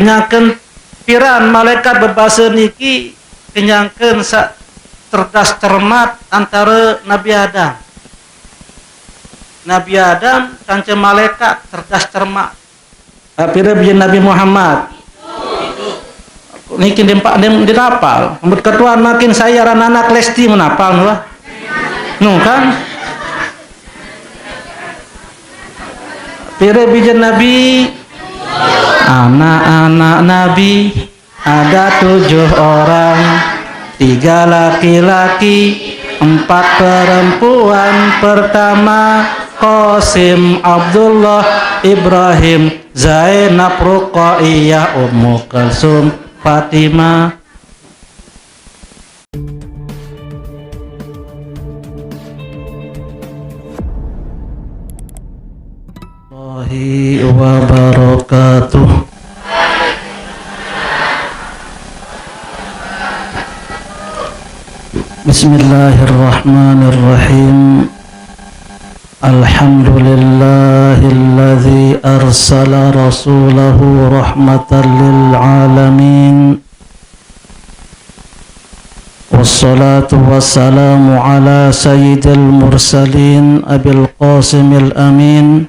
kenyakan piran malaikat berbahasa niki kenyakan sak cerdas cermat antara Nabi Adam. Nabi Adam kanca malaikat cerdas cermat. Pira bijen Nabi Muhammad. Niki dempak dem dinapal. Ambut ketuan makin saya anak lesti menapal nu lah. Nu kan? Pira bijen Nabi. Anak-anak Nabi ada 7 orang, 3 laki-laki, 4 perempuan. Pertama Qasim, Abdullah, Ibrahim, Zainab, Ruqayyah, Ummu Kulsum, Fatimah. Warahmatullahi wabarakatuh. Bismillahirrahmanirrahim. Alhamdulillahilladzi arsala rasulahu rahmatan lil alamin. Wassalatu wassalamu ala sayyidil mursalin Abil Qasimil Amin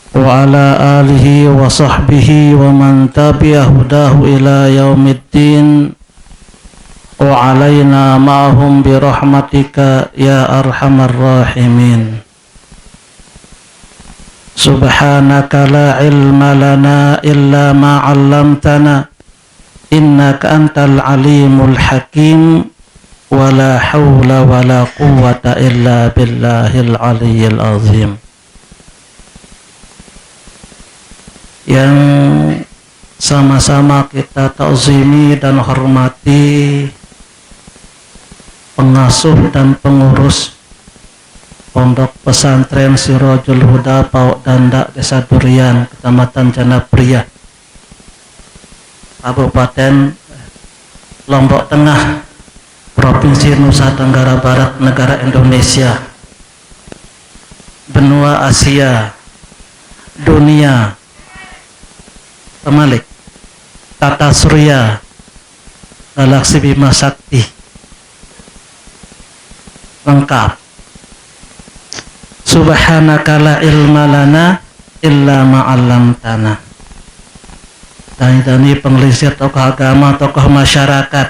wa ala alihi wa sahbihi wa man tabi'a hudahu ila yaumiddin wa alaina ma'hum bi rahmatika ya arhamar rahimin. Subhanaka la ilma lana illa ma 'allamtana innaka antal alimul hakim wa la hawla wa la quwwata illa billahil aliyyil azim. Yang sama-sama kita ta'zimi dan hormati pengasuh dan pengurus Pondok Pesantren Sirajul Huda Pauk Dandak Desa Durian, Kecamatan Janapriyah, Kabupaten Lombok Tengah, Provinsi Nusa Tenggara Barat, negara Indonesia, benua Asia, dunia, Temalik, Tata Surya, Galaksi Bima Sakti, lengkap. Subhanaka la ilma lana illa ma 'allamtana. Dan ini pengelisir tokoh agama, tokoh masyarakat,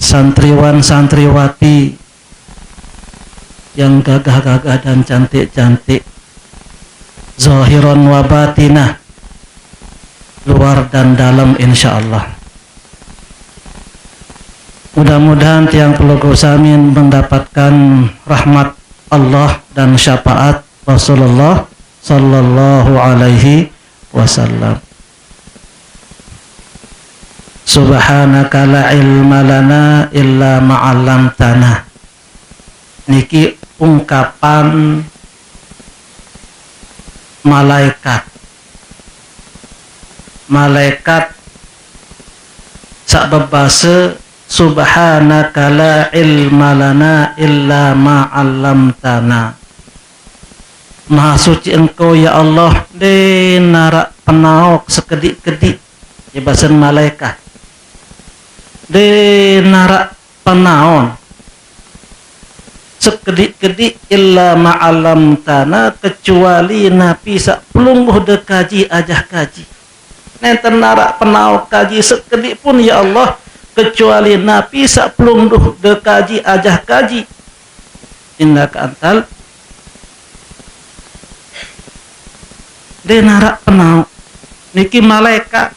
santriwan santriwati yang gagah-gagah dan cantik-cantik, zahiran wa batinah, luar dan dalam insyaallah. Mudah-mudahan tiang Peloko Samin mendapatkan rahmat Allah dan syafaat Rasulullah sallallahu alaihi wasallam. Subhanaka la ilma lana illa ma 'allamtana. Niki ungkapan malaikat. Malaikat sak bebasa Subhanaka la ilma lana illa ma 'allamtana. Maha suci engkau ya Allah, de narak penaok sekedik-kedik ya bahasan malaikat. De narak penaon sekedik-kedik illa ma 'allamtana, kecuali napi sak pelungguh de kaji ajah kaji. Nenten narak penaok kaji sekedik pun ya Allah, kecuali napi sak pelungguh de kaji ajah kaji. Innaka antal de narak penau niki malaikat.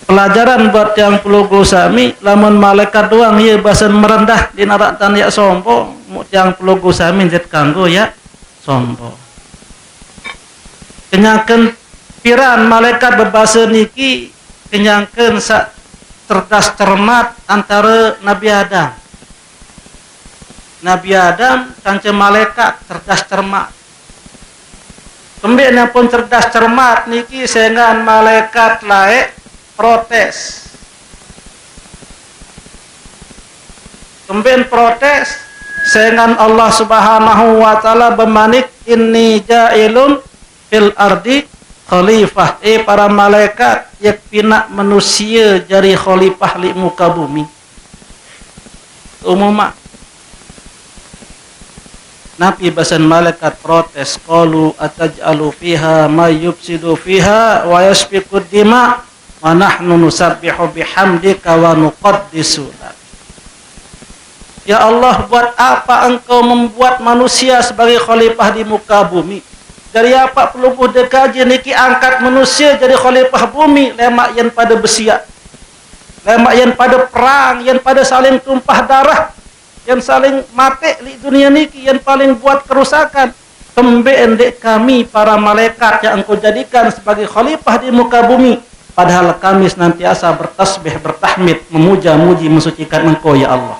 Pelajaran buat yang Peloko Sami, lamun malaikat doang ya bahasan merendah di narak tan ya sombong, yang Peloko Sami zat kanggo ya sombong. Kenyakan piran malaikat berbahasa niki kenyangkeun sak cerdas cermat antara Nabi Adam. Nabi Adam kanca malaikat cerdas cermat. Kembali pun cerdas cermat niki sengan malaikat laek protes. Kembali protes sengan Allah Subhanahu wa taala bemanik inni ja'ilun fil ardi khalifah para malaikat yang pinak manusia jadi khalifah li muka bumi umumah. Nabi basan malaikat protes, qalu ataj'alu fiha may yufsidu fiha wa yasfiku dima wa nahnu nusabbihu bihamdika wa nuqaddisu lak. Ya Allah, buat apa engkau membuat manusia sebagai khalifah di muka bumi? Dari apa perlu dekaji niki angkat manusia jadi khalifah bumi, lemak yang pada bersiap, lemak yang pada perang, yang pada saling tumpah darah, yang saling mati di dunia niki, yang paling buat kerusakan. Kembe endek kami para malaikat yang engkau jadikan sebagai khalifah di muka bumi, padahal kami senantiasa bertasbih, bertahmid, memuja-muji, mensucikan engkau ya Allah.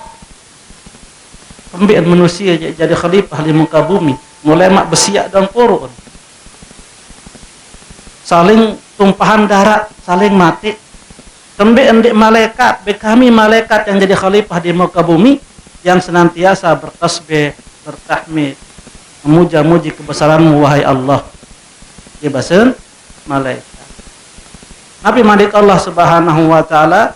Kembe manusia jadi khalifah di muka bumi, mulai mak bersiap dan korun, saling tumpahan darah, saling mati. Kembe endek malaikat, kami malaikat yang jadi khalifah di muka bumi, yang senantiasa bertasbih, bertahmid, memuja-muji kebesaranmu wahai Allah. Dia bahasan malaikat. Nabi Malik Allah Subhanahu wa taala,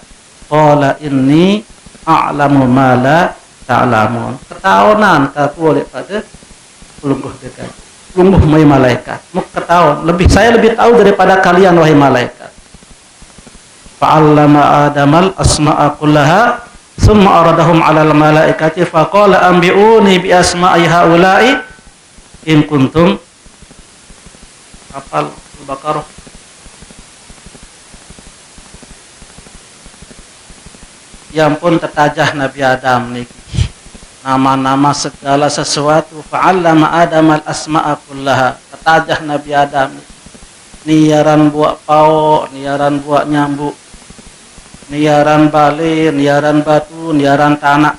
qala inni a'lamu ma la ta'lamun. Ketahuan kaku oleh pada pelungguh dekat. Pelungguh mai malaikat. Muk ketahuan, saya lebih tahu daripada kalian wahai malaikat. Fa'allama Adamal asma'a kullaha thumma aradahum 'alal malaikati faqala anbi'uni bi asma'i haula'i in kuntum. Hafal Al-Baqarah. Ya ampun tetajah Nabi Adam niki. Nama-nama segala sesuatu. Fa'allama Adamal asma'a kullaha. Tetajah Nabi Adam. Niaran buat pau, niaran buat nyambuk, niaran bali, niaran batu, niaran tanah.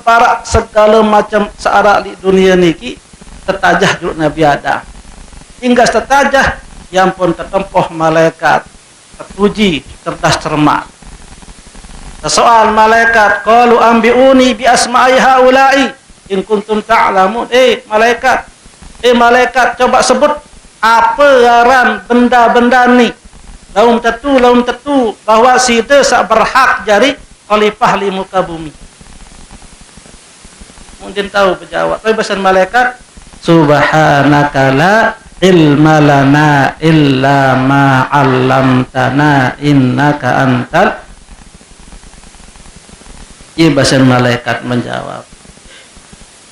Para segala macam searah di dunia niki tetajah juk Nabi Adam. Hingga tetajah yang pun tertempuh malaikat, terpuji, cerdas cermat. Soal malaikat, qalu anbi'uni bi asma'i haula'i in kuntum ta'lamun. Malaikat, coba sebut apa ngaran benda-benda ni. Laum tentu bahwa si itu sak berhak jadi khalifah di muka bumi. Mungkin tahu berjawab. Tapi bahasa malaikat, subhanaka la ilma lana illa ma 'allamtana innaka antal. Ia bahasa malaikat menjawab,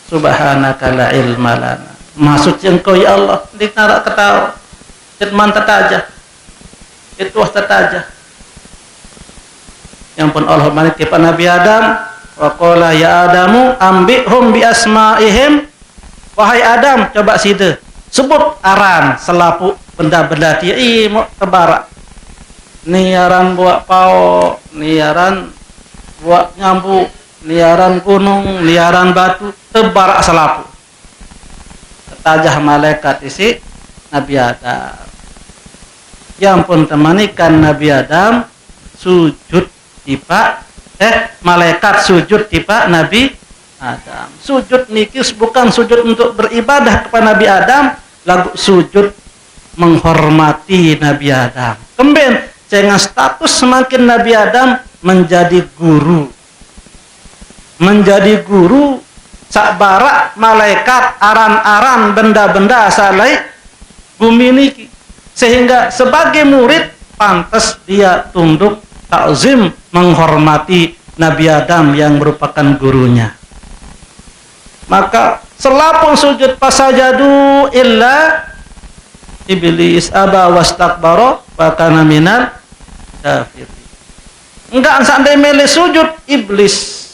subhanaka la ilma lana. Maksudnya engkau ya Allah, di narak ketawa, kitman tetajah, itu tetajah. Yang pun Allah malik kepada Nabi Adam, wa qala ya Adamu ambihum bi asma'ihim. Wahai Adam, coba sida sebut aran selapu benda-benda dia mau tebarak. Niaran buat pau, niaran buat nyambuk, liaran gunung, liaran batu, tebarak selapu. Tetajah malaikat isi Nabi Adam. Yang pun temanikan Nabi Adam sujud tiba malaikat sujud tiba Nabi Adam. Sujud nikis bukan sujud untuk beribadah kepada Nabi Adam, lagu sujud menghormati Nabi Adam. Kemudian dengan status semakin Nabi Adam menjadi guru sak barak malaikat aran-aran benda-benda salai bumi niki, sehingga sebagai murid pantas dia tunduk takzim menghormati Nabi Adam yang merupakan gurunya. Maka selapun sujud pasajadu illa iblis aba wastakbara wa kana minal kafirin. Enggak sampai mele sujud iblis.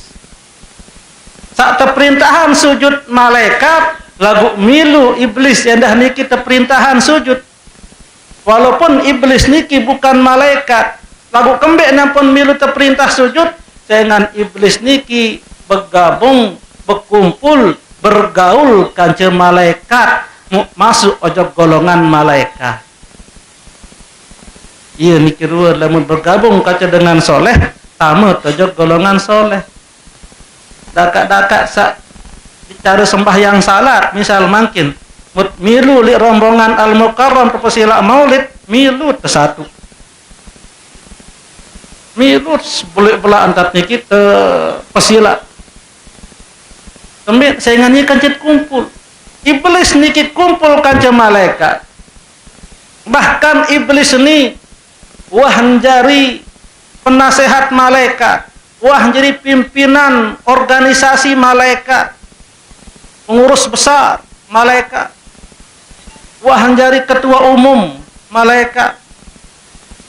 Saat terperintahan sujud malaikat lagu milu iblis yang dah niki terperintahan sujud. Walaupun iblis niki bukan malaikat, lagu kembek nampun milu terperintah sujud, dengan iblis niki bergabung, berkumpul, bergaul kanca malaikat, masuk ojo golongan malaikat. Ia mikir lamun bergabung kaca dengan soleh, tamu tojok golongan soleh. Dakat-dakat sak cara sembahyang salat, misal mungkin milu li rombongan al-mukarram pesila maulid milu ke satu. Milu boleh pula antar niki te pesila. Tembik saingannya kancet kumpul. Iblis niki kumpul kanca malaikat. Bahkan iblis ini wah menjadi penasehat malaikat, wah jadi pimpinan organisasi malaikat, pengurus besar malaikat, wah menjadi ketua umum malaikat,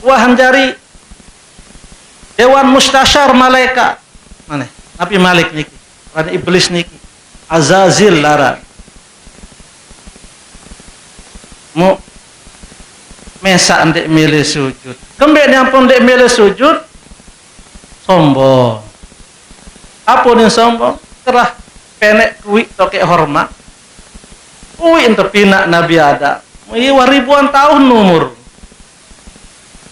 wah menjadi dewan mustasyar malaikat. Mana? Nabi Malik niki, ada iblis niki, Azazil lara. Mu mesa ndek milih sujud. Kembek nyampun ndek milih sujud sombong. Apa nih sombong? Kerah penek kuwi toke hormat. Kuwi ente pinak Nabi Adam. Iya ribuan tahun umur.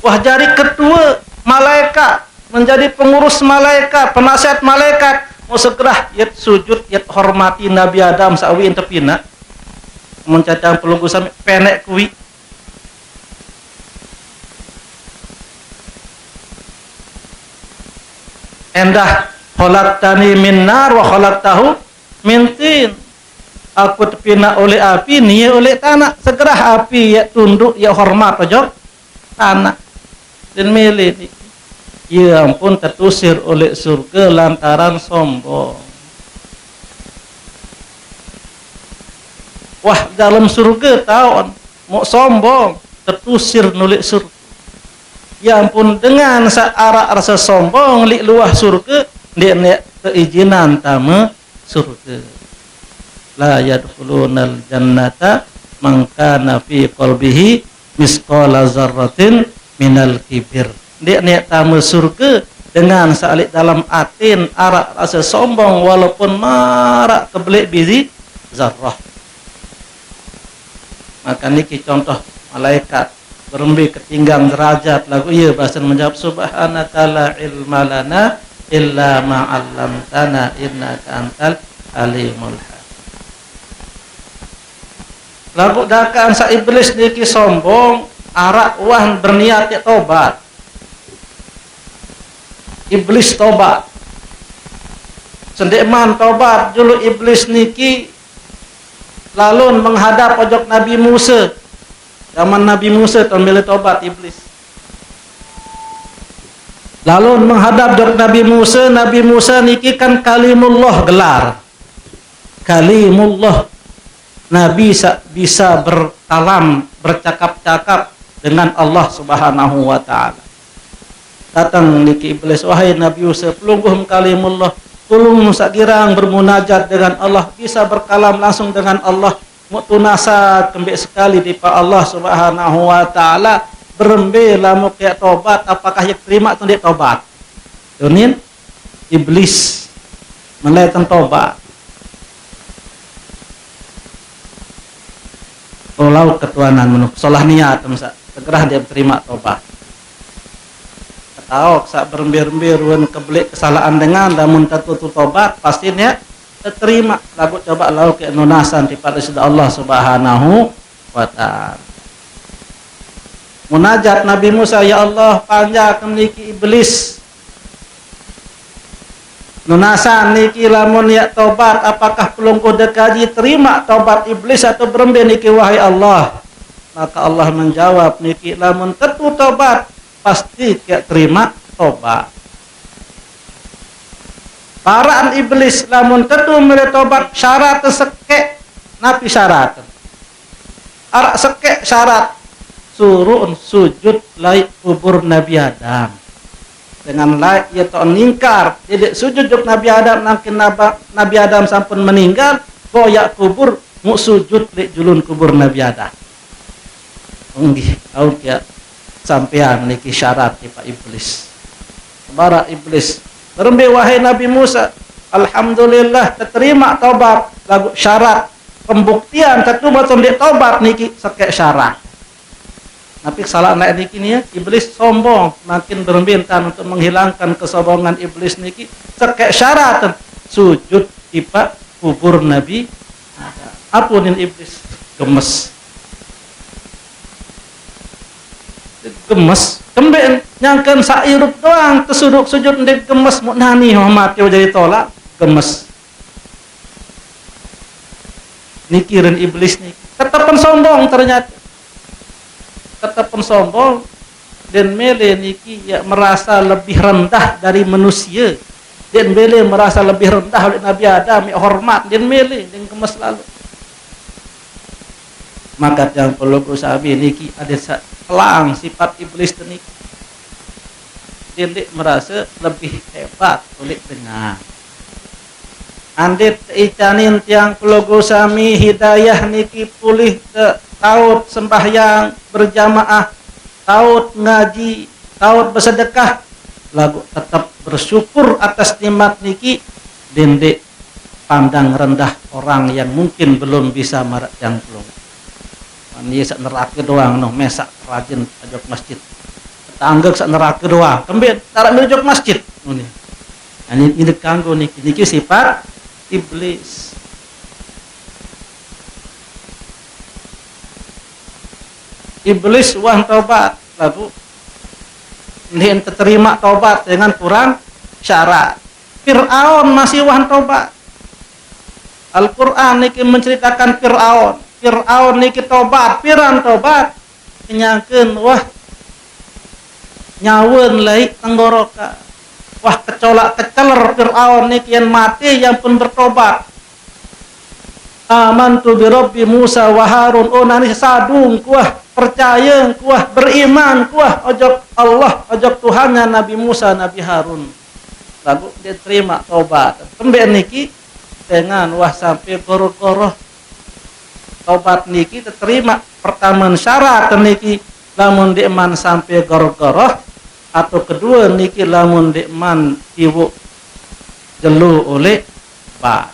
Wah jadi ketua malaikat, menjadi pengurus malaikat, penasihat malaikat. Mau segera yat sujud, yat hormati Nabi Adam sawi ente pinak. Mencacang pelunggu sampai penek kuwi. Endah khalaqtani min nar wa khalaqtahu min tin. Aku terpina oleh api, nia oleh tanah. Segera api ya tunduk, ya hormat pojok tanah. Dan milih ni. Ya ampun terusir oleh surga lantaran sombong. Wah dalam surga tahun mau sombong terusir nulik surga. Ya ampun dengan searah rasa sombong li luah surga dia nek keizinan tama surga. La yadkhulunal jannata man kana fi qalbihi misqala zarratin minal kibir. Dia nek tama surga dengan salik dalam atin arak rasa sombong walaupun marak kebelik biji zarrah. Maka niki contoh malaikat berembi ketinggang derajat lagu iya bahasa menjawab subhanaka la ilma lana illa ma 'allamtana innaka antal alimul hakim. Lagu dakaan sa iblis niki sombong arak wah berniat ya tobat. Iblis tobat. Sendeman tobat dulu iblis niki lalu menghadap pojok Nabi Musa. Zaman Nabi Musa termilih tobat iblis. Lalu menghadap pojok Nabi Musa niki kan kalimullah gelar. Kalimullah. Nabi bisa berkalam, bercakap-cakap dengan Allah Subhanahu wa taala. Datang niki iblis, wahai Nabi Musa, pelungguh kalimullah. Tolong sakirang bermunajat dengan Allah, bisa berkalam langsung dengan Allah. Mutunasa kembali sekali di pa Allah Subhanahu wa taala berembe lamu kayak tobat apakah yang terima atau tidak tobat. Tunin iblis melaitan tobat. Kalau ketuanan menuk salah niat masa segera dia terima tobat. Tahu sak berembir-embir wen kebelik kesalahan dengan namun tertutup tobat pastinya terima lagu coba lau ke nunasan daripada sudah Allah Subhanahu wa taala. Munajat Nabi Musa, ya Allah panjang memiliki iblis nunasan niki lamun ya tobat apakah pelungguh dekaji terima tobat iblis atau berembir niki wahai Allah. Maka Allah menjawab niki lamun tertutup tobat pasti tidak terima tobat. Paraan iblis lamun tentu mere tobat syarat sekek napi syarat. Arak sekek syarat suruh sujud laik kubur Nabi Adam. Dengan laik ia tak ningkar tidak sujud jok Nabi Adam nangkin Nabi Adam sampun meninggal koyak kubur mu sujud lek julun kubur Nabi Adam. Nggih, au kia sampean niki syarat di Pak Iblis. Bara iblis berembe wahai Nabi Musa, alhamdulillah terima tobat lagu syarat pembuktian tertubat untuk tobat niki sekek syarat. Tapi salah naik niki nih iblis sombong makin bermintan untuk menghilangkan kesombongan iblis niki sekek syarat sujud di Pak kubur Nabi. Apunin iblis gemes. Gemes, kemben nyangken sairup doang tersuduk sujud ndek gemes mau nani mati jadi tolak gemes. Nikirin iblis nih, tetapan sombong ternyata. Tetapan sombong dan mele niki ya merasa lebih rendah dari manusia. Dan mele merasa lebih rendah oleh Nabi Adam, ya hormat dan mele dan gemes lalu. Maka yang perlu sabi niki ada pelang sifat iblis tenik. Dia merasa lebih hebat oleh dengan. Andit icanin tiang pelogo sami hidayah niki pulih ke taut sembahyang berjamaah, taut ngaji, taut bersedekah, lagu tetap bersyukur atas nikmat niki dendek pandang rendah orang yang mungkin belum bisa marak yang belum. Ini sak neraka doang noh mesak rajin ajak masjid. Tetanggak sak neraka doang. Kembali tarak menuju masjid. Ini kanggo niki sifat iblis. Iblis wah tobat lalu ini terima tobat dengan kurang syarat. Fir'aun masih wah tobat. Al-Quran niki menceritakan Fir'aun niki tobat, piran tobat, nyangkeun wah nyaweun lai tenggoroka, wah kecolak keceler Fir'aun niki yang mati yang pun bertobat. Amantu bi Rabbi Musa wa Harun, oh nani sadung kuah percaya kuah beriman kuah ojok Allah ojok Tuhannya Nabi Musa Nabi Harun. Lalu dia terima tobat. Kembali niki dengan wah sampai goro-goro tobat niki diterima pertama syarat niki lamun dekman sampai goro-goro atau kedua niki lamun dekman tiwuk jelu oleh ba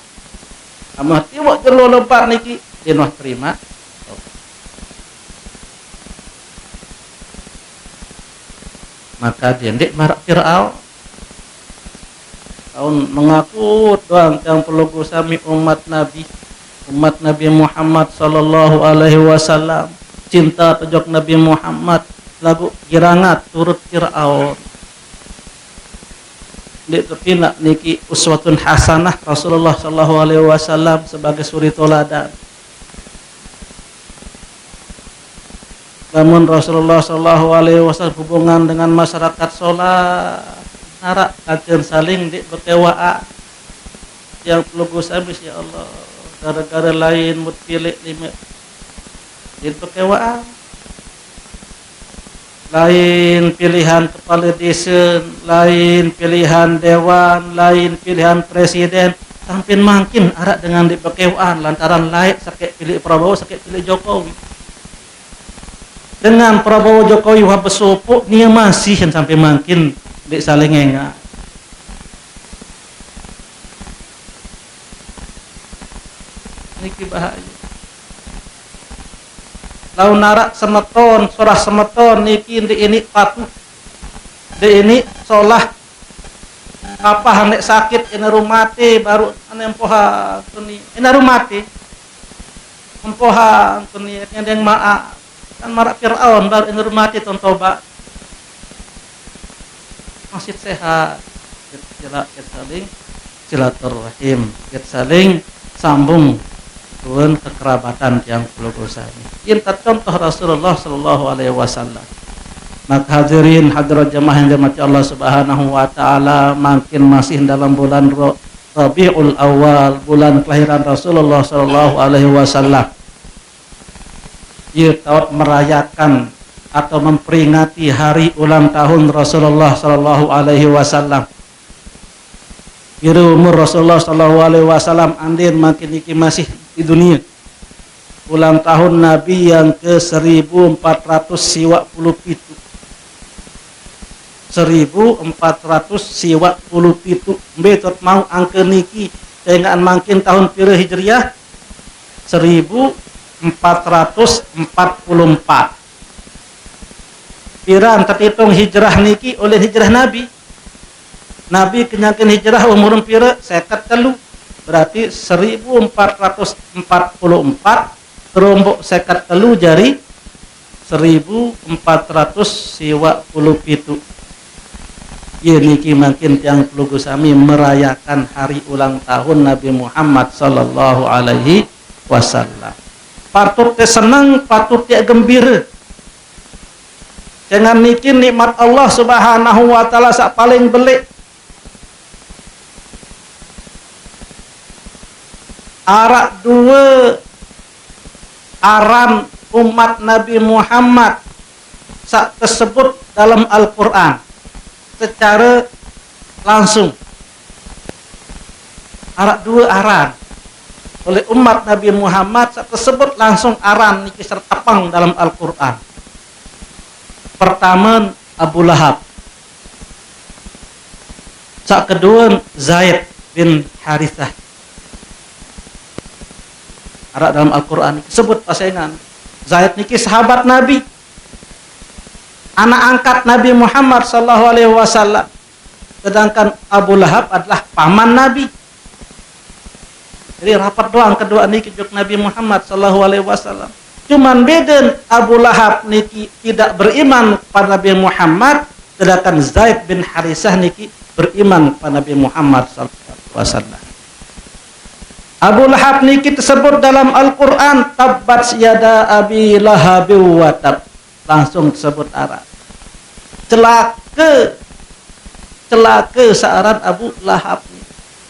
ama tiwuk jelu lebat niki dinah terima maka dia ndek marak Fir'aun tahun mengaku doang yang perlu sami umat Nabi Muhammad sallallahu alaihi wasallam cinta tojok Nabi Muhammad lagu girangat turut Fir'aun. Dek terpina niki uswatun hasanah Rasulullah sallallahu alaihi wasallam sebagai suri toladan. Namun Rasulullah sallallahu alaihi wasallam hubungan dengan masyarakat sholat narak kajian saling di berkewaan yang perlu habis ya Allah gara-gara lain mut pilih lima di berkewaan lain pilihan kepala desa, lain pilihan dewan, lain pilihan presiden sampai makin arak dengan di berkewaan lantaran lain sakit pilih Prabowo sakit pilih Jokowi dengan Prabowo Jokowi wah besopok nia masih yang sampai makin di saling enggak. Niki bahaya. Lau narak semeton, surah semeton niki di ini patuh. Di ini solah apa hendak sakit ini rumati baru ane empoha tuni. Ini rumati. Empoha tuni yang maaf. Kan marak Fir'aun baru ini rumati tontoba. Masih sehat, kita saling silaturahim, kita saling sambung dengan kekerabatan yang perlu bersama. Ini contoh Rasulullah Sallallahu Alaihi Wasallam. Maka hadirin hadirat jamaah yang dirahmati Allah Subhanahu Wa Taala, makin masih dalam bulan Rabiul Awal, bulan kelahiran Rasulullah Sallallahu Alaihi Wasallam. Ia tahu merayakan atau memperingati hari ulang tahun Rasulullah sallallahu alaihi wasallam. Kira umur Rasulullah sallallahu alaihi wasallam andin makin iki masih di dunia. Ulang tahun Nabi yang ke 1400 siwak puluh pitu. 1400 siwak puluh pitu. Betot mau angka niki dengan makin tahun pira Hijriah 1444. Piran terhitung hijrah niki oleh hijrah Nabi. Nabi kenyakin hijrah umur pira 53. Berarti 1444 terombok sekat telu jari 1400 siwa puluh pitu. Ya niki makin tiang kelugu sami merayakan hari ulang tahun Nabi Muhammad sallallahu alaihi wasallam. Patut teh senang, patut teh gembira. Jangan niki nikmat Allah Subhanahu wa taala sak paling belik. Arak dua aran umat Nabi Muhammad sak tersebut dalam Al-Qur'an secara langsung. Arak dua aran oleh umat Nabi Muhammad sak tersebut langsung aran niki sertapang dalam Al-Qur'an. Pertama Abu Lahab. Sak kedua Zaid bin Harithah. Arak dalam Al-Qur'an disebut pasangan. Zaid niki sahabat Nabi. Anak angkat Nabi Muhammad sallallahu alaihi wasallam. Sedangkan Abu Lahab adalah paman Nabi. Jadi rapat doang kedua niki juk Nabi Muhammad sallallahu alaihi wasallam. Cuman beda Abu Lahab niki tidak beriman pada Nabi Muhammad, sedangkan Zaid bin Harithah niki beriman pada Nabi Muhammad sallallahu alaihi wasallam. Abu Lahab niki tersebut dalam Al-Qur'an tabbat yada abi lahab wa tab. Langsung disebut arah. Celaka searan Abu Lahab.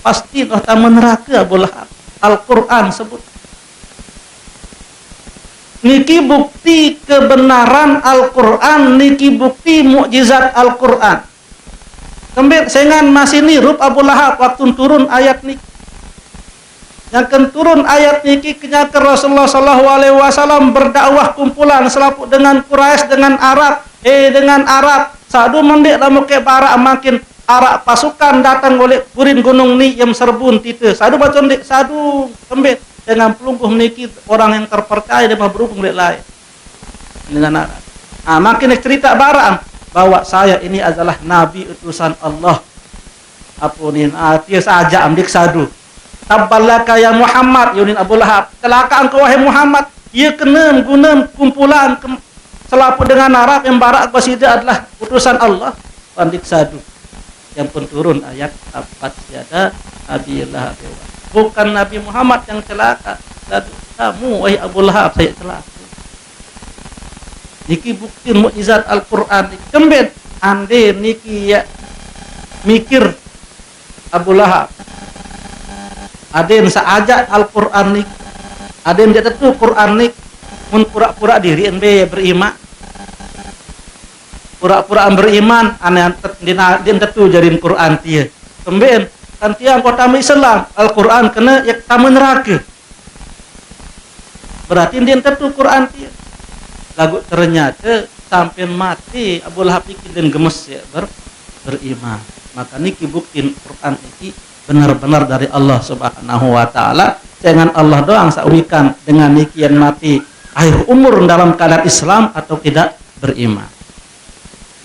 Pasti dah neraka Abu Lahab. Al-Qur'an sebut. Niki bukti kebenaran Al-Qur'an, niki bukti mukjizat Al-Qur'an. Kembali sengan masih nirup Abu Lahab waktu turun ayat niki. Yang kan turun ayat niki kenyakan Rasulullah sallallahu alaihi wasallam berdakwah kumpulan selaput dengan Quraisy dengan Arab sadu mendik lamu ke barak makin Arab pasukan datang oleh kurin gunung ni yang serbun tite sadu bacon dik sadu kembet dengan pelungguh niki orang yang terpercaya dan berhubung dek lain dengan Arab. Makin cerita barak bahwa saya ini adalah nabi utusan Allah. Apunin tia saja amdik sadu. Tabbalaka ya Muhammad, yunin Abu Lahab. Celaka engkau wahai Muhammad. Ia kena guna kumpulan selaput dengan Arab yang barak qasidah adalah utusan Allah. Pandik sadu. Yang pun turun ayat tabbat yada abi lahab. Bukan Nabi Muhammad yang celaka. Sadu. Kamu wahai Abu Lahab saya celaka. Niki bukti mukjizat Al-Qur'an. Kembet ande niki ya mikir Abu Lahab. Aden saajak Al-Qur'an nik. Aden dia tentu Qur'an nik mun pura-pura diri be beriman. Pura-pura beriman ane din tentu jadiin Qur'an tieu. Kemben kan tiang kota Islam Al-Qur'an kena yak tamu neraka. Berarti din tentu Qur'an tieu. Lagu ternyata sampai mati Abu Lahab iki den gemes ya beriman. Maka niki bukti Qur'an iki benar-benar dari Allah Subhanahu wa taala. Jangan Allah doang saulikan dengan nikian mati akhir umur dalam keadaan Islam atau tidak beriman.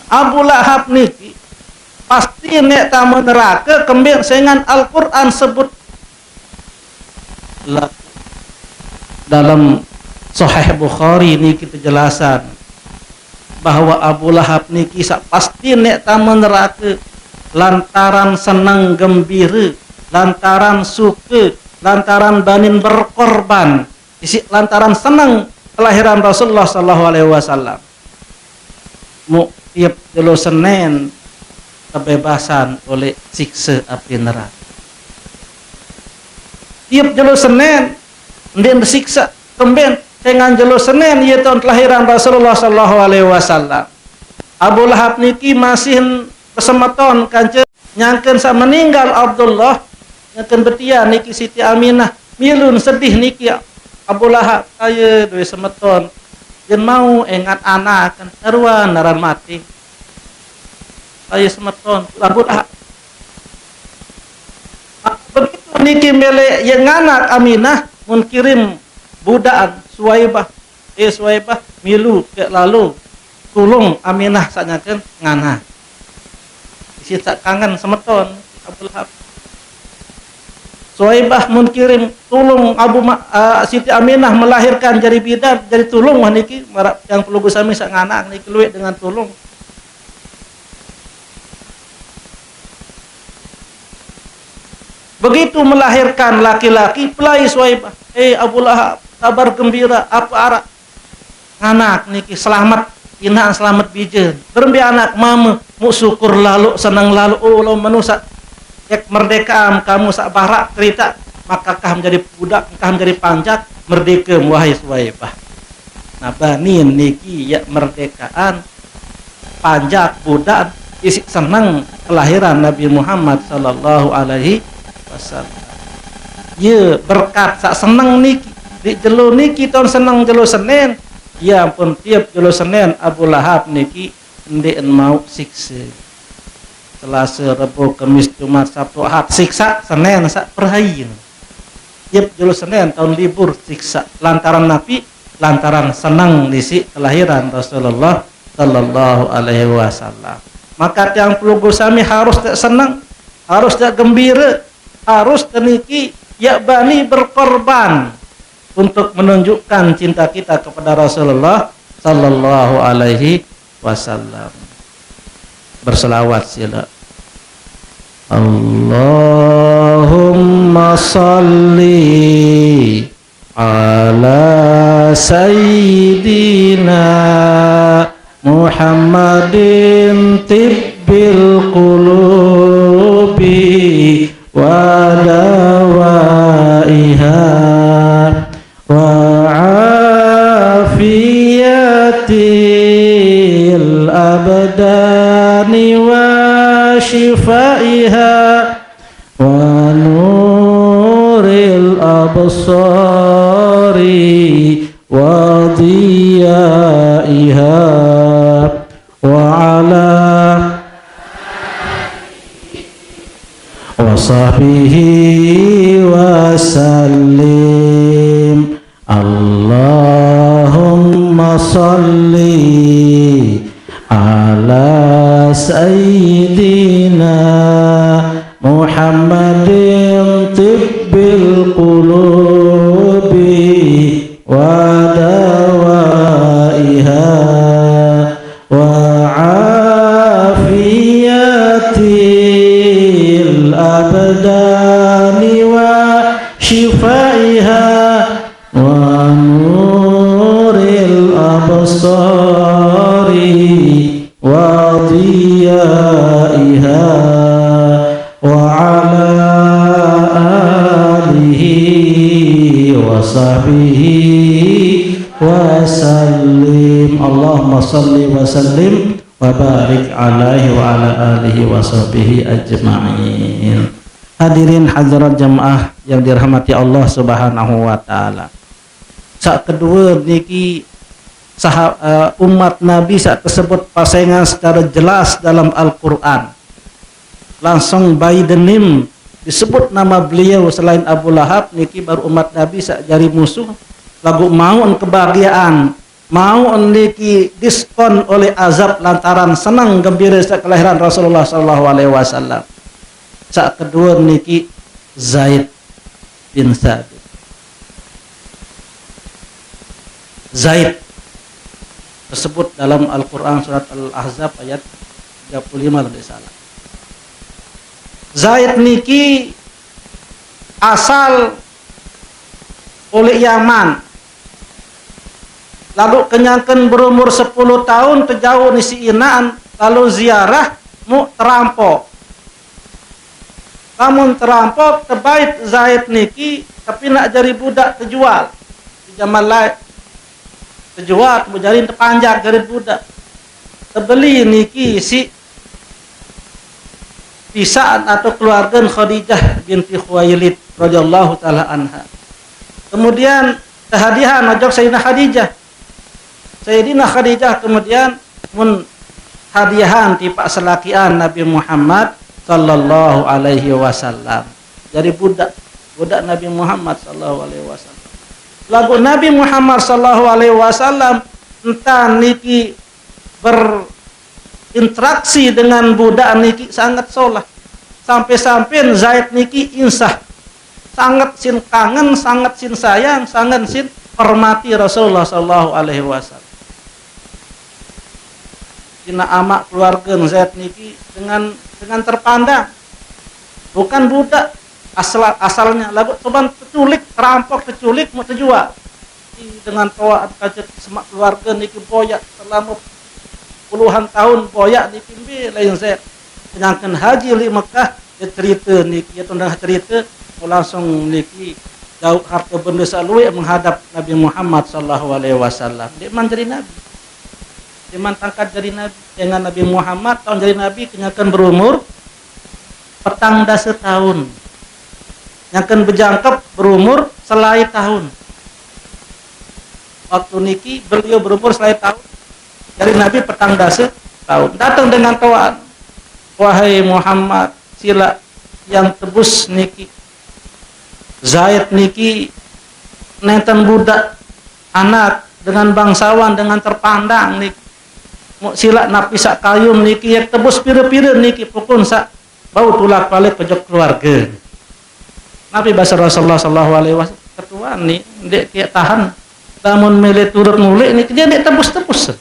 Abu Lahab niki pasti nek tamu neraka kembali dengan Al-Qur'an sebut dalam Sahih Bukhari niki penjelasan bahwa Abu Lahab niki pasti nek tamu neraka lantaran senang gembira, lantaran suka, lantaran banin berkorban, lantaran senang kelahiran Rasulullah sallallahu alaihi wasallam. Mu tiap jelo Senin kebebasan oleh siksa api neraka. Tiap jelo Senin ndien disiksa, kemben dengan jelo Senin ieu tahun kelahiran Rasulullah sallallahu alaihi wasallam. Abu Lahab niki masih kesemeton kanca nyangkeun sa meninggal Abdullah nyangkeun betia niki Siti Aminah milun sedih niki Abu Lahab aya duwe semeton yen mau ingat anak kan sarua naran mati aya semeton Abu Lahab begitu niki mele yang anak Aminah mun kirim budak Suwaibah milu ke lalu tulung Aminah sanyakeun ngana isi tak kangen semeton Abu Lahab. Suwaibah mun kirim tulung Siti Aminah melahirkan jadi bidan jadi tulung wah niki yang perlu sami sak nganak niki luwih dengan tulung. Begitu melahirkan laki-laki pelai Suwaibah. Abu Lahab, kabar gembira apa arah? Anak niki selamat, inaan selamat bijen. Berembi anak mama, mu syukur lalu senang lalu lo manusia ek merdeka kamu sak barak cerita maka kah menjadi budak kah menjadi panjat merdeka wahai Suwaibah. Nah banin niki ya merdekaan panjat budak isi senang kelahiran Nabi Muhammad sallallahu alaihi wasallam. Ya berkat sak senang niki di jelo niki tahun senang jelo Senin. Ya ampun tiap jelo Senin Abu Lahab niki ndek mau siksa. Selasa, Rabu, Kamis, Jumat, Sabtu, Ahad siksa, Senin sak perhayin. Tiap jelo Senin tahun libur siksa lantaran Nabi lantaran senang disi kelahiran Rasulullah sallallahu alaihi wasallam. Maka yang perlu sami harus tak senang, harus tak gembira, harus teniki ya bani berkorban untuk menunjukkan cinta kita kepada Rasulullah sallallahu alaihi wasallam. Berselawat sila. Allahumma salli ala sayyidina Muhammadin tibbil qulubi wa dawaiha afiyatil abdani wa shifaiha wa nuril absari wa diyaiha wa ala wa sahbihi wa sallim. Allahumma salli ala sayyidina Muhammadin tibbil qulubi wa dawaiha wa afiyatil abdani wa shifaiha wa nuril absari wa diyaiha wa ala alihi wa sahbihi wa sallim. Allahumma salli wa sallim wa barik alaihi wa ala alihi wa sahbihi ajma'in. Hadirin hadirat jamaah yang dirahmati Allah Subhanahu wa taala. Sak kedua niki umat Nabi sak tersebut pasangan secara jelas dalam Al-Qur'an. Langsung by the name disebut nama beliau selain Abu Lahab niki baru umat Nabi sak jari musuh lagu mau kebahagiaan mau niki diskon oleh azab lantaran senang gembira sak kelahiran Rasulullah sallallahu alaihi wasallam. Sak kedua niki Zaid bin Thabit. Zaid tersebut dalam Al-Quran surat Al-Ahzab ayat 35 lebih salah. Zaid niki asal oleh Yaman, lalu kenyangkan berumur 10 tahun terjauh nisi inaan, lalu ziarah mu terampok. Namun terampok terbaik Zaid niki tapi nak jadi budak terjual di zaman lain. Terjual menjadi terpanjat jadi budak. Terbeli niki si pisaan atau keluarga Khadijah binti Khuwailid radhiyallahu taala anha. Kemudian kehadiran ajak Sayyidina Khadijah. Sayyidina Khadijah kemudian mun hadiahan tipak selakian Nabi Muhammad sallallahu alaihi wasallam. Jadi budak Nabi Muhammad sallallahu alaihi wasallam. Lagu Nabi Muhammad sallallahu alaihi wasallam entah niki berinteraksi dengan budak niki sangat solah. Sampai-sampai Zaid niki insah sangat sin kangen, sangat sin sayang, sangat sin hormati Rasulullah sallallahu alaihi wasallam. Dina amak keluarga Zaid niki dengan terpandang. Bukan budak asalnya, lagu coban keculik, terampok keculik mau terjual. Dengan toa kajet semak keluarga niki boyak selama puluhan tahun boyak niki lain Zaid. Penyangkan haji di Mekah dia cerita niki, dia tundang cerita langsung niki jauh harta benda salui menghadap Nabi Muhammad sallallahu alaihi wasallam. Dia menjadi nabi. Dia tangkat jadi nabi dengan Nabi Muhammad tahun jadi nabi kenyakan berumur petang dasa tahun. Nyakan berjangkep berumur selai tahun. Waktu niki beliau berumur selai tahun. Jadi nabi petang dasa tahun. Datang dengan toaan. Wahai Muhammad, sila yang tebus niki. Zaid niki nenten budak anak dengan bangsawan dengan terpandang niki. Sila napi sak kayum niki yang tebus pira-pira niki pukun sak bau tulak balik pojok keluarga. Nabi bahasa Rasulullah sallallahu alaihi wasallam ketua ni dek kiat tahan lamun mele turut nulik niki dia dek tebus-tebus.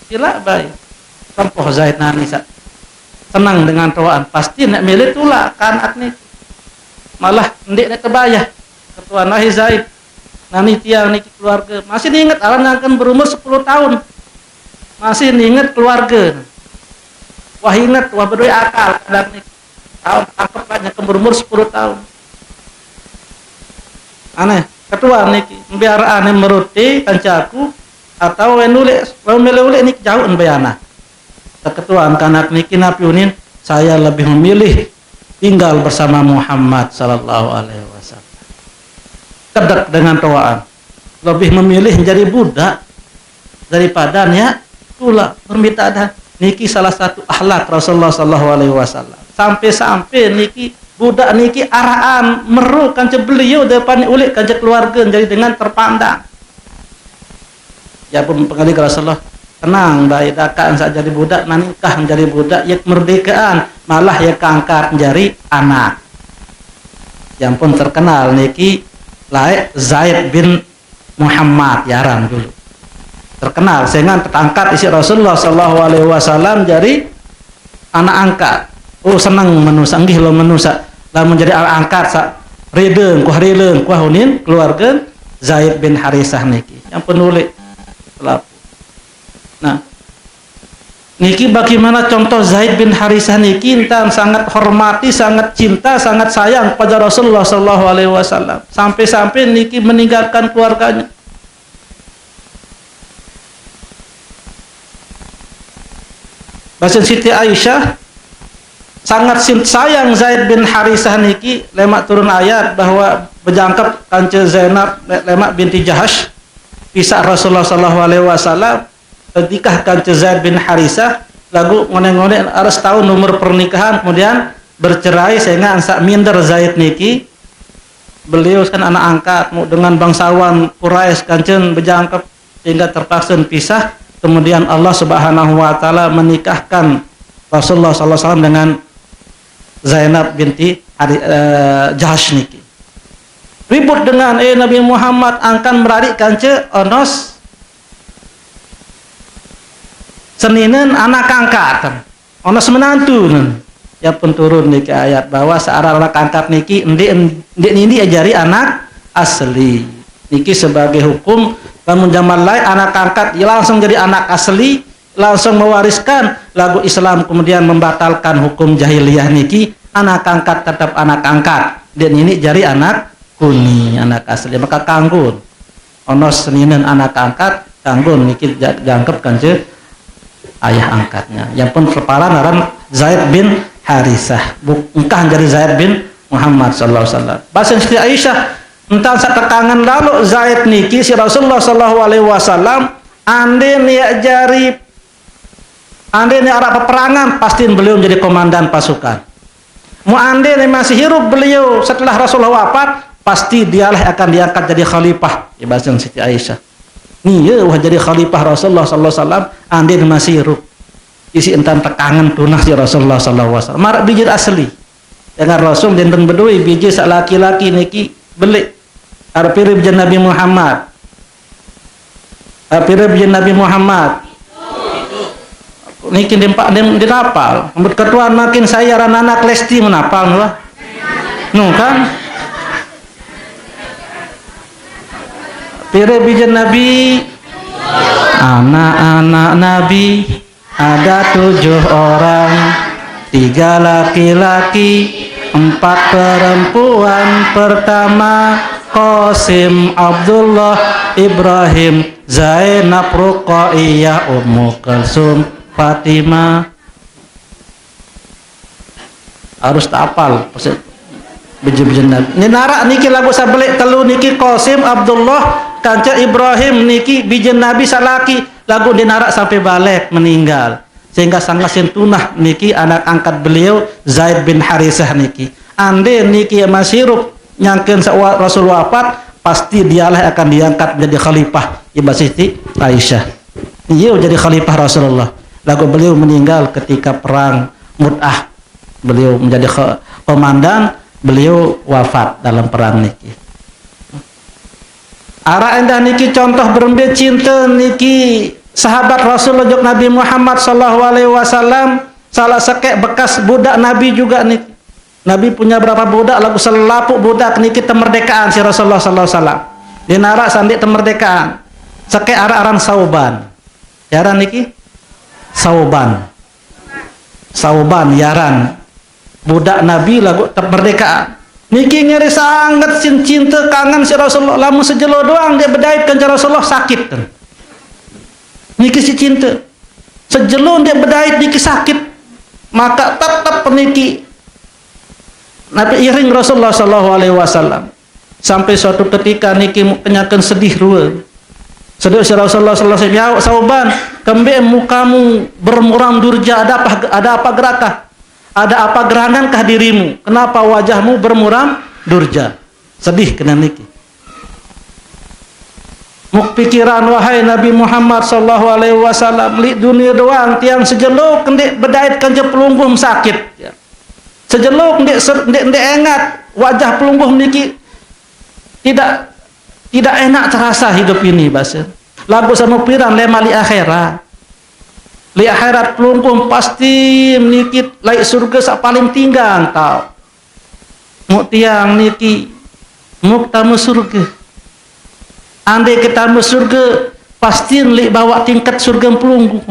Sila baik. Tempoh Zaid nani sak tenang dengan tuaan pasti nak mele tulak kan anak niki. Malah ndek nak terbayah ketua nahi Zaid nani tiang niki keluarga masih diingat aran akan berumur 10 tahun. Masih ingat keluarga. Wah ingat, wah berdua akal. Kadang nih, tahun tangkap banyak berumur 10 tahun. Aneh, ketua nih, biar aneh meruti kancaku atau nulis, nulis nih jauh bayana. Ketua anak nih napiunin, saya lebih memilih tinggal bersama Muhammad sallallahu alaihi wasallam. Kedek dengan tuaan, lebih memilih menjadi budak daripada nya pula permintaan niki salah satu akhlak Rasulullah sallallahu alaihi wasallam. Sampai niki budak niki araan meru kanca beliau depan ulik kanca keluarga jadi dengan terpandang. Ya pun pengali Rasulullah tenang baik dakaan saja jadi budak nanikah menjadi budak ya kemerdekaan malah ya keangkat menjadi anak. Yang pun terkenal niki laik Zaid bin Muhammad yaran dulu. Terkenal sehingga terangkat isi Rasulullah sallallahu alaihi wasallam jadi anak angkat. Oh senang menusa nggih lo menusa lamun jadi anak angkat sak redeung kuah hunin keluarga Zaid bin Harisah niki yang penulis pelaku. Nah niki bagaimana contoh Zaid bin Harisah niki intan sangat hormati, sangat cinta, sangat sayang pada Rasulullah sallallahu alaihi wasallam sampai-sampai niki meninggalkan keluarganya. Bahasa Siti Aisyah sangat sayang Zaid bin Harisah niki lemak turun ayat bahwa berjangkep kanca Zainab lemak binti Jahash pisah Rasulullah sallallahu alaihi wasallam ketika kanca Zaid bin Harisah lagu ngone-ngone harus tahu nomor pernikahan kemudian bercerai sehingga ansak minder Zaid niki beliau kan anak angkat dengan bangsawan Quraisy kancan berjangkep sehingga terpaksa pisah. Kemudian Allah Subhanahu wa taala menikahkan Rasulullah sallallahu alaihi wasallam dengan Zainab binti Jahash niki. Ribut dengan Nabi Muhammad akan merarik kanca onos seninen anak angkat. Onos menantu. Ya pun turun niki ayat bahwa searah anak angkat niki ini ajari anak asli. Niki sebagai hukum namun zaman lain anak angkat ya langsung jadi anak asli langsung mewariskan lagu Islam kemudian membatalkan hukum jahiliyah niki anak angkat tetap anak angkat dan ini jadi anak kuni anak asli maka kanggun onos seninen anak angkat kanggun niki jangkep kanca ayah angkatnya yang pun kepala naran Zaid bin Harisah bukan jadi Zaid bin Muhammad sallallahu alaihi wasallam. Bahasa Siti Aisyah entah setekangan lalu Zaid niki si Rasulullah sallallahu alaihi wasallam ande ni arah peperangan pasti beliau menjadi komandan pasukan. Mu ande ni masih hidup beliau setelah Rasulullah wafat pasti dialah akan diangkat jadi khalifah. Ya bahasa Siti Aisyah. Nih ya wah jadi khalifah Rasulullah sallallahu alaihi wasallam ande masih hidup. Isi entan tekangan tunah si Rasulullah sallallahu alaihi wasallam. Marak bijir asli. dengan Rasul dinten bedui biji sak laki-laki niki belik arep pirip jeung Nabi Muhammad. Pirip jeung Nabi Muhammad. Niki dempak dinapal. Ambut ketuaan makin saya ran anak Lesti menapal lah. Nu kan? Pirip jeung Nabi, anak-anak Nabi ada 7 orang, 3 laki-laki, 4 perempuan. Pertama Qasim, Abdullah, Ibrahim, Zainab, Ruqayyah, Ummu Kulsum, Fatimah. Harus tak hafal biji-biji Nabi. Ini narak niki lagu sabelik telu niki Qasim, Abdullah, kanca Ibrahim niki biji Nabi salaki lagu dinarak sampai balik meninggal. Sehingga sangat sentunah niki anak angkat beliau Zaid bin Harisah niki. Ande niki masih nyangkeun Rasul wafat, pasti dialah akan diangkat menjadi khalifah Ibu Siti Aisyah. Iya jadi khalifah Rasulullah. Lagu beliau meninggal ketika perang Mut'ah. Beliau menjadi komandan, beliau wafat dalam perang niki. Ara endah niki contoh berembe cinta niki sahabat Rasulullah jeung Nabi Muhammad sallallahu alaihi wasallam, salah sekek bekas budak Nabi juga niki. Nabi punya berapa budak lagu selapuk budak niki kemerdekaan si Rasulullah sallallahu alaihi wasallam. Dinarak sandik kemerdekaan. Sekek ara-aran Sauban. Yaran niki Sauban. Sauban yaran budak Nabi lagu kemerdekaan. Niki ngeri sangat cinta kangen si Rasulullah. Lamun sejelo doang dia bedait kan Rasulullah sakit. Niki si cinta. Sejelo dia bedait niki sakit. Maka tetap niki Nabi iring Rasulullah sallallahu alaihi wasallam. Sampai suatu ketika niki kenyakan sedih rua. Sedih si Rasulullah sallallahu alaihi wasallam, "Ya Sauban, kembe mukamu bermuram durja, ada apa gerakah? Ada apa geranankah dirimu? Kenapa wajahmu bermuram durja?" Sedih kena niki. Muk pikiran wahai Nabi Muhammad sallallahu alaihi wasallam, li dunia doang tiang sejeluk ndek bedait kanca pelungguh sakit. Ya. Sejeluk ndek engat wajah pelungguh niki tidak enak terasa hidup ini bahasa. Lagu sama pirang lema li akhirat. Li akhirat pelungguh pasti niki lai surga sak paling tinggang tau. Muk tiang niki muk tamu surga. Andai kita tamu surga pasti li bawa tingkat surga pelungguh.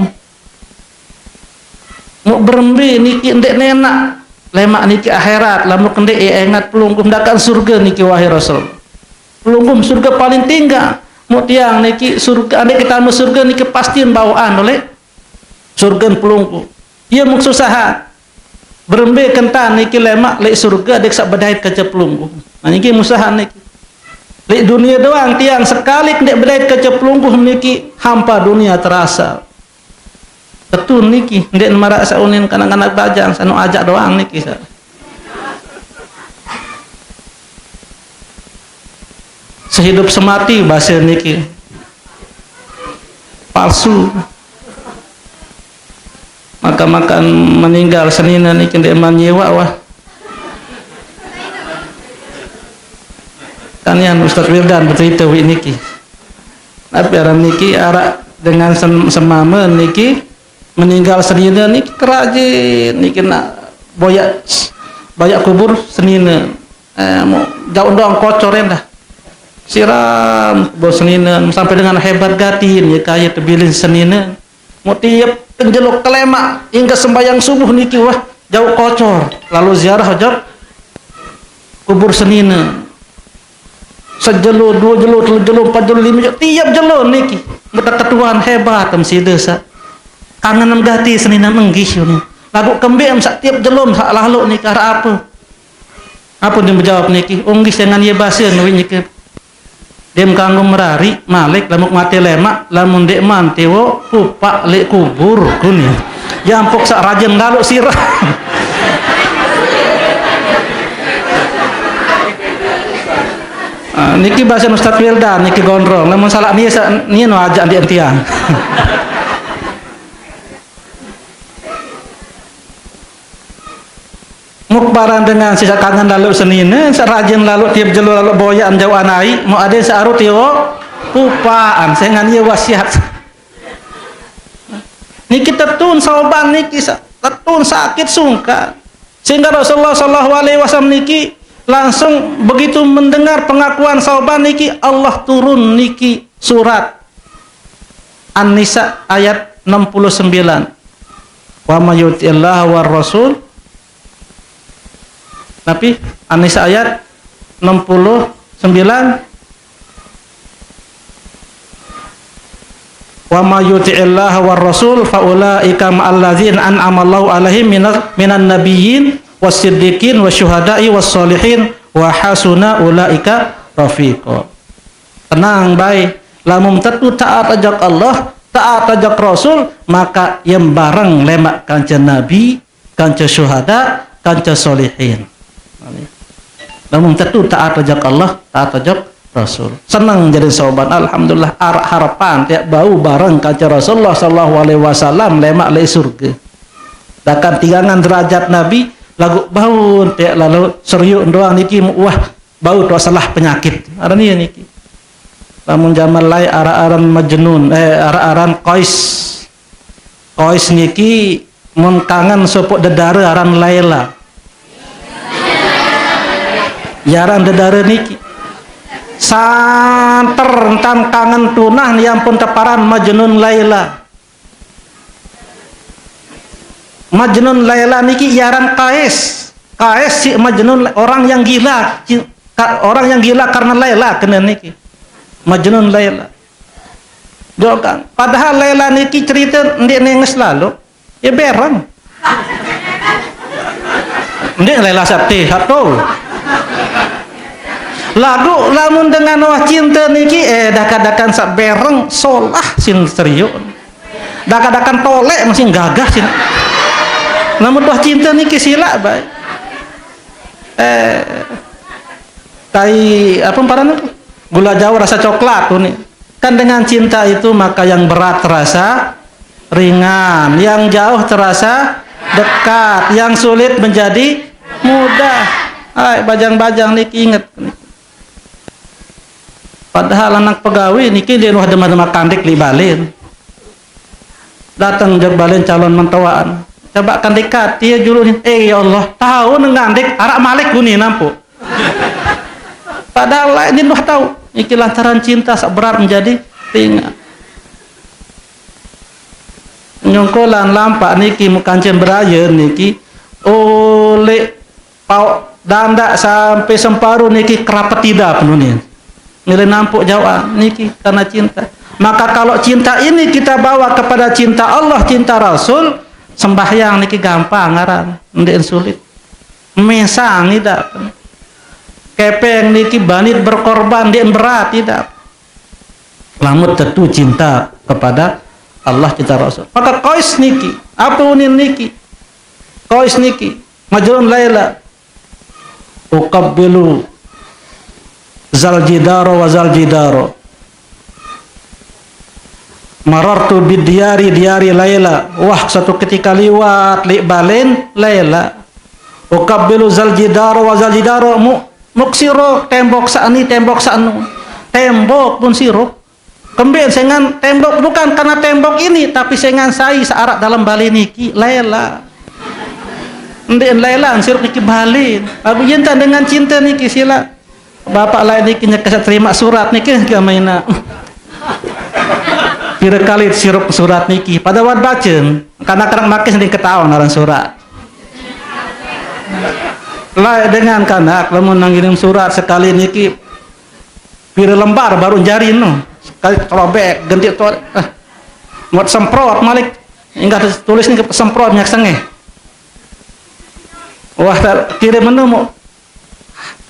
Muk berembe niki ndek nenak lemak niki akhirat lamun kendek ingat pelungguh ndakan surga niki wahai Rasul. Pelungguh surga paling tinggal. Muk tiang niki surga andai kita tamu surga niki pasti bawaan oleh surga pelungguh. Ia muk susah. Berembe kentan niki lemak lek surga dek sak bedait kaca pelungguh. Nah niki musaha niki. Lek dunia doang tiang sekali ndek bedait kaca pelungguh niki hampa dunia terasa. Betul niki ndek marak saunin kanak-kanak bajang sanu ajak doang niki sa. Sehidup semati bahasa niki. Palsu. Maka makan meninggal senina niki ndek man nyewa wah. Kan yang Ustaz Wildan bercerita niki. Tapi aran niki arak dengan semama niki meninggal senina niki kerajin niki nak boyak kubur senina. Mau jauh doang kocoren dah. Siram kubur senina sampai dengan hebat gatin ya kaya tebilin senina. Mau tiap kenjelok kelema hingga sembahyang subuh niki wah jauh kocor. Lalu ziarah hajat kubur senina. Sejelo, 2 jelo, 3 jelo, 4 jelo, 5 jelo, tiap jelo niki. Betak ketuaan hebat am si desa. Kangen am gati senina menggis ni. Lagu kembe am sak tiap jelo sak lalu niki arah apa? Apa dia menjawab niki? Unggis dengan ye baseun wi niki. Dem kanggo merari malik lamuk mati lemak lamun dek mantewo kupak lek kubur kun ya. Jampok sak rajin lalu sirah. Niki bahasa Ustaz Wildan niki gondrong lamun salah ni no ajak di entian. mukbaran dengan sisa kangen lalu senine serajin lalu tiap jalur lalu boyaan jauh anai mau ada searu tio pupaan sengan ia wasiat niki tetun sauban niki tetun sakit sungkan sehingga Rasulullah sallallahu alaihi wasallam niki langsung begitu mendengar pengakuan sauban niki Allah turun niki surat An-Nisa ayat 69 wa may yuti'illah war rasul tapi An-Nisa ayat 69 wa may yuti'illah war rasul faulaika ma'alladzina an'ama Allahu 'alaihim minan nabiyyin was-siddiqin wasyuhada'i was-sholihin wa hasuna ulaika rafiqa. Tenang baik lamun tentu taat ajak Allah taat ajak Rasul maka yang bareng lemak kanca Nabi kanca syuhada kanca solihin lamun tentu taat ajak Allah taat ajak Rasul senang jadi sahabat alhamdulillah arak harapan tiap bau bareng kanca Rasulullah sallallahu alaihi wasallam lemak le surga dakan tigangan derajat Nabi lagu bau tiap lalu seriuk doang niki wah bau tu salah penyakit ada ni niki lamun zaman lai ara-aran Majnun ara-aran Qais niki mun kangen sopok dedare aran Laila yaran dedare niki santer entan kangen tunah yang pun teparan Majnun Laila niki yaran Qais si Majnun orang yang gila karena Laila kena niki Majnun Laila. Dokan. Padahal Laila niki cerita ndek nenges lalu. Ya berang. Ndek Laila Sabti satu. Lagu lamun dengan wah cinta niki dakakan sak bereng solah sin serius. Dakakan tolek masih gagah sin. Lamun wah cinta niki sila baik. Tai apa parannya? Gula Jawa rasa coklat tuh nih. Kan dengan cinta itu maka yang berat terasa ringan, yang jauh terasa dekat, yang sulit menjadi mudah. Bajang-bajang niki inget. Padahal anak pegawai niki dia nuh demah kandik li balin. Datang jak balin calon mentawaan. Coba kan dekat dia julunin. Ya Allah, tahu ngandik arak malik guni nampu. Padahal lain nuh tahu. Iki lantaran cinta sak berat menjadi ringan. Nyongkolan lampak niki mukancen beraya niki oleh pau dandak sampai semparuh niki kerapat tidak penuh nilai nampuk Jawa niki karena cinta. Maka kalau cinta ini kita bawa kepada cinta Allah, cinta Rasul, sembahyang niki gampang ngaran, ndek sulit. Mesang tidak. Kepeng niki banit berkorban dia berat tidak. Lamun tentu cinta kepada Allah cinta Rasul. Maka Qais niki, apa unin niki? Qais niki, Majnun Laila. Uqabbilu zaljidaro wa zaljidaro. Marartu bidyari Laila. Wah, satu ketika liwat li balen Laila. Uqabbilu zaljidaro wa zaljidaro muksiro tembok sani tembok sanu tembok pun siro kembali sengan tembok bukan karena tembok ini tapi sengan sai searak dalam bali niki Laila ndek Laila siro niki bali aku cinta dengan cinta niki sila bapak lain niki nyekasa terima surat niki gamaina kira kali sirup surat niki pada wad bacen karena kadang makin sendiri ketahuan ngaran surat lah dengan kanak lamun ngirim surat sekali niki pira lembar baru jari no sekali robek ganti to muat semprot malik enggak tulis ni semprot minyak sengeh wah kirim menu mau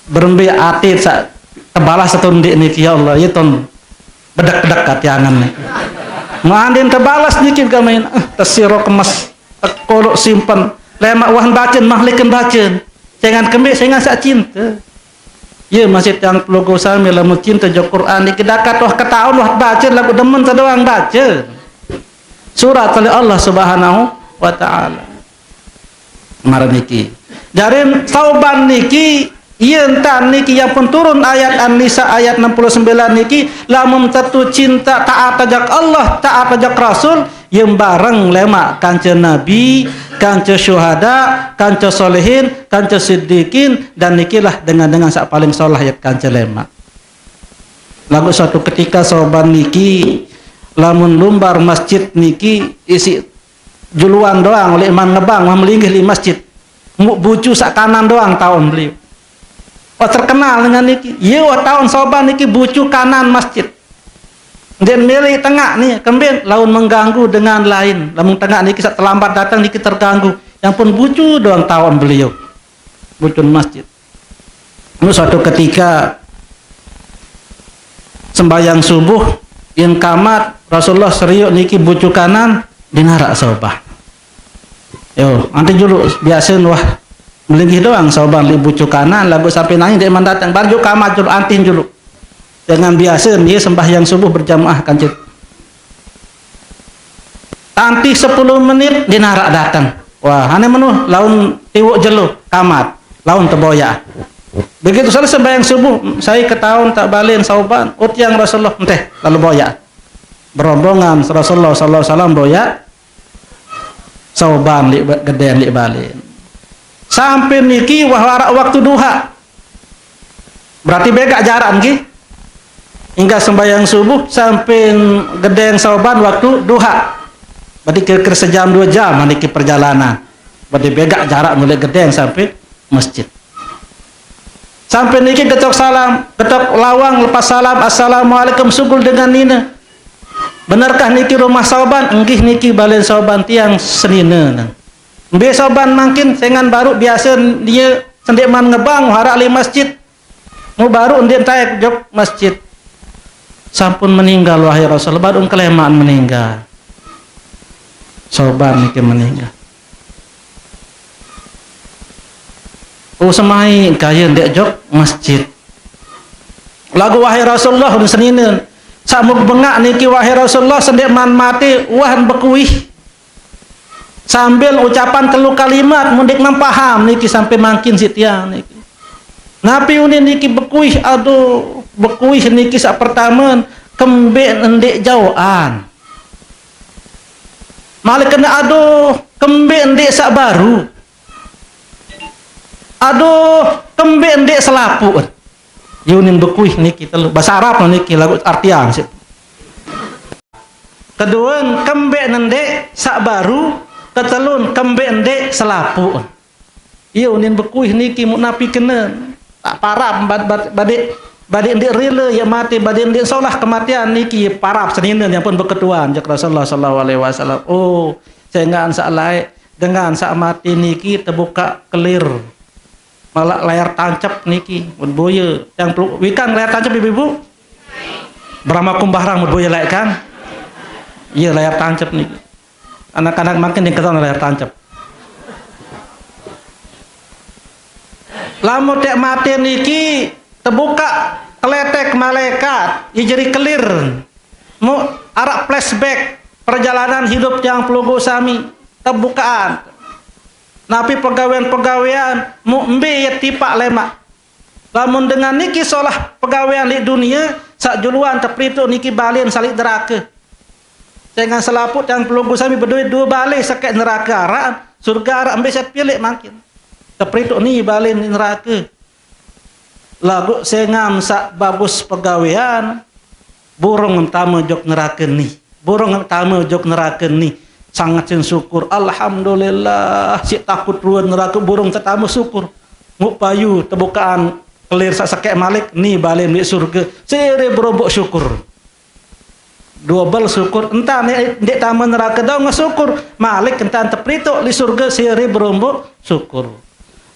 berembi atit sak tebalas satu ndik niki ya Allah ya ton bedak-bedak katiangan niki mandin tebalas niki kamain tesiro kemas kolok simpen lemak wahan bacen mahlikeun bacen jangan kembali saya nggak cinta. Ya masih yang logo sami lamun cinta jo Quran iki dakat wah ketahuan wah baca lagu demen sadoang baca. Surat oleh Allah Subhanahu wa taala. Maraniki. Jarin Sauban niki yen tan niki yang pun turun ayat An-Nisa ayat 69 niki lamun tentu cinta taat ajak Allah, taat ajak Rasul yang bareng lemak kanca Nabi, kanca syuhada, kanca solehin, kanca siddiqin, dan nikilah dengan sak paling solah ya kanca lemak. Lalu suatu ketika Sauban niki lamun lumbar masjid niki isi juluan doang oleh iman ngebang melinggih di masjid bucu sak kanan doang tahun beliau. Oh terkenal dengan niki. Iya tahun Sauban niki bucu kanan masjid. Dan milih tengah nih kembali laun mengganggu dengan lain. Lamun tengah niki sak terlambat datang niki terganggu. Yang pun bucu doang tahun beliau. Bucu masjid. Lalu suatu ketika sembahyang subuh yang kamat Rasulullah seriuk niki bucu kanan dinarak Sauban. Yo, nanti dulu biasa wah melinggih doang Sauban li bucu kanan lagu sampai nangis dia datang barju kamat dulu antin dulu. Dengan biasa dia sembahyang subuh berjamaah kan cik. Nanti 10 menit dinarak datang. Wah, ane menuh laun tiwuk jelu kamat, laun teboya. Begitu selesai sembahyang subuh, saya ketahuan tak balen Sauban, utiang Rasulullah enteh lalu boya. Berombongan Rasulullah sallallahu alaihi wasallam boya. Sauban li gedean li balen. Sampai niki wahara waktu duha. Berarti bega jarak nggih. Hingga sembahyang subuh sampai gedeng Sauban waktu duha. Berarti kira-kira sejam 2 jam niki perjalanan. Berarti bega jarak mulai gedeng sampai masjid. Sampai niki ketok salam, ketok lawang lepas salam assalamualaikum sugul dengan nina. Benarkah niki rumah Sauban? Enggih niki balen Sauban tiang senina. Be Sauban makin sengan baru biasa dia sendeman ngebang harak li masjid. Mu baru ndek taek jok masjid. Sampun meninggal wahai Rasul, baru kelemaan meninggal. Sauban niki meninggal. Semai kaya ndek jok masjid. Lagu wahai Rasulullah senina. Samuk bengak niki wahai Rasulullah sendeman mati wahan bekuih. Sambil ucapan 3 kalimat mundik mempaham niki sampai makin sitiang niki. Napi uni niki bekuih aduh bekuih niki sak pertama kembe endek jauhan. Malah kena aduh kembe endek sak baru. Aduh kembe endek selapu. Yunin bekuih niki telu bahasa Arab niki lagu artian sih. Kedua kembe endek sak baru. Ketelun kembe endek selapu. Iya unin bekuih niki mu napi kena tak parah bade ndek rela ya mati bade ndek solah kematian niki parah senina yang pun berketuan jak Rasulullah sallallahu alaihi wasallam. Oh, jangan sak lae dengan sak mati niki terbuka kelir. Malah layar tancap niki mun boya yang wikan layar tancap ibu-ibu. Berama kumbarang mun boya lae kan? Iya layar tancap niki. Anak-anak makin yang ketahuan layar tancap. Lamun tek mati niki terbuka keletek malaikat, jadi kelir. Mu arak flashback perjalanan hidup yang pelugu sami terbukaan. Napi pegawaian-pegawaian mu embe ya tipak lemak. Lamun dengan niki solah pegawaian di dunia sak juluan tepritu niki balin salik neraka. Jangan selaput yang pelugu sami berduit 2 balik sakit neraka araan surga araan ambil set pilih makin teprituk ni balin neraka lagu sengam sak bagus pegawaian burung tamu jok neraka ni burung tamu jok neraka ni sangat syukur alhamdulillah si takut ruan neraka burung tetamu syukur nguk payu terbukaan kelir sak sakit malik ni balin di surga sere berobok syukur double syukur entah ndek tamu neraka dau syukur malik entah teprituk li surga sire berombok syukur.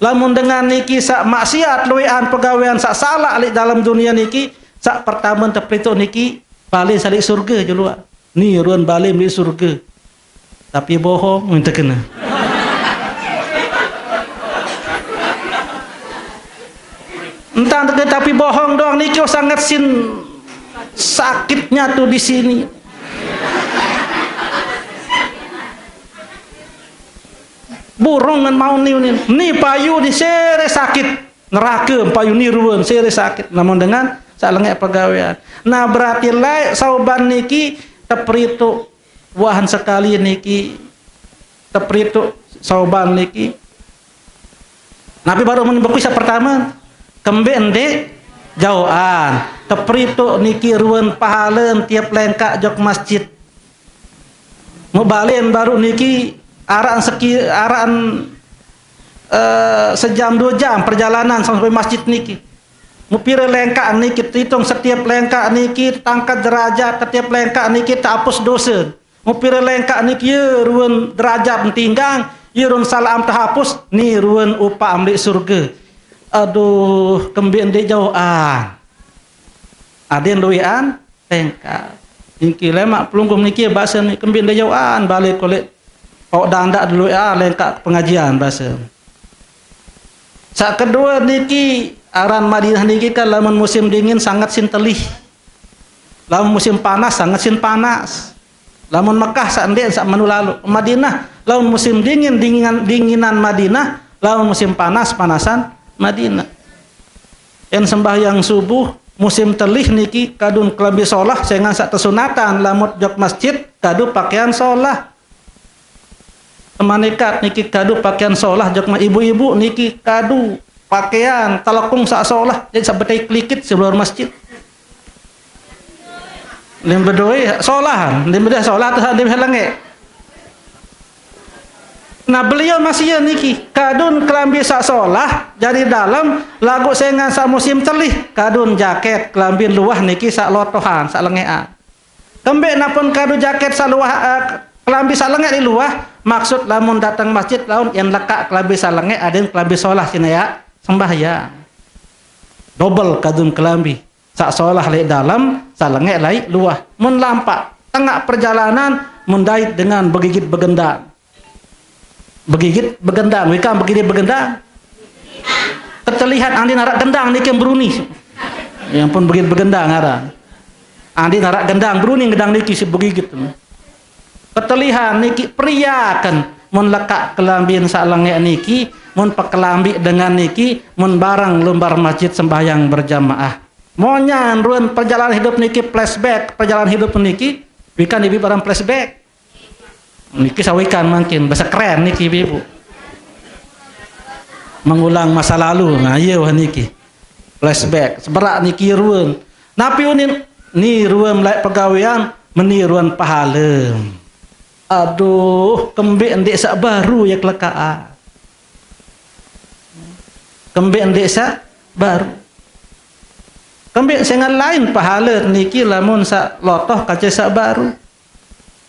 Lamun dengan niki sak maksiat luwean pegawaian sak salah li dalam dunia niki sak pertama teprituk niki balik salik surga juluan ni ruan balik li surga tapi bohong minta kena. Entah tapi bohong doang niki sangat sakitnya tuh di sini. burung ngan mau ni payu ni sere sakit neraka payu ni ruwen sere sakit namun dengan salengek pegawaian. Nah berarti lai sauban niki tepritu wahan sekali niki tepritu sauban niki Nabi baru menyebut pertama kembe ende jauhan tepritu niki ruwen pahalen tiap lengkak jok masjid mubalen baru niki araan sejam 2 jam perjalanan sampai masjid niki mupire lengkak niki hitung setiap lengkak niki tangkat derajat setiap lengkak niki terhapus dosa mupire lengkak niki ruwen derajat tinggang yurun salam terhapus ni ruwen upah ambil surga. Aduh kembi ende jauhan aden luian lengkak niki lemak pelungkum niki bahasa ni kembi ende jauhan balik kolek dandak dulu lengkak pengajian bahasa. Sak kedua niki aran Madinah niki kan lamun musim dingin sangat sintelih. Lamun musim panas sangat sin panas. Lamun Mekah sak ndek sak manu lalu. Madinah lamun musim dinginan Madinah, lamun musim panasan Madinah. Yang sembahyang subuh musim telih niki kadun kelambi solah sengan sak tesunatan lamut jok masjid kadu pakaian solah. Temanikat niki kadu pakaian solah jok ibu-ibu niki kadu pakaian talakung sak solah jadi sabetai klikit sebelum masjid. Lim bedoi solahan, lim bedah solah tu dim halange. Nah beliau masih niki kadun kelambi sak solah jadi dalam lagu sengan sak musim telih kadun jaket kelambi luah niki sak lotohan sak lengean. Kembek napun kadu jaket sak luah kelambi sak lengek di luah maksud lamun datang masjid laun yang lekak kelambi sak lengek ada yang kelambi solah sini ya sembahyang. Double kadun kelambi sak solah lai dalam sak lengek lai luah. Mun lampak tengah perjalanan mundait dengan begigit begendang. Begigit begendang, mereka begigit begendang. Terlihat andi narak gendang niki Bruni. Yang pun begigit begendang ngaran. Andi narak gendang Bruni gendang niki si begigit. Terlihat niki pria kan mun lekak kelambin sak lengek niki, mun pekelambi dengan niki, mun barang lumbar masjid sembahyang berjamaah. Monyan ruan perjalanan hidup niki flashback, perjalanan hidup niki bikan ibu barang flashback. Niki sawikan mungkin bahasa keren niki ibu. Mengulang masa lalu. Nah iya wah niki. Flashback seberak niki ruan. Napi unin ni ruan melek pegawaian meniruan pahalem. Aduh, kembek ndek sak baru ya kelekaan. Kembek ndek sak baru. Kembek sengan lain pahala niki lamun sak lotoh kaca sak baru.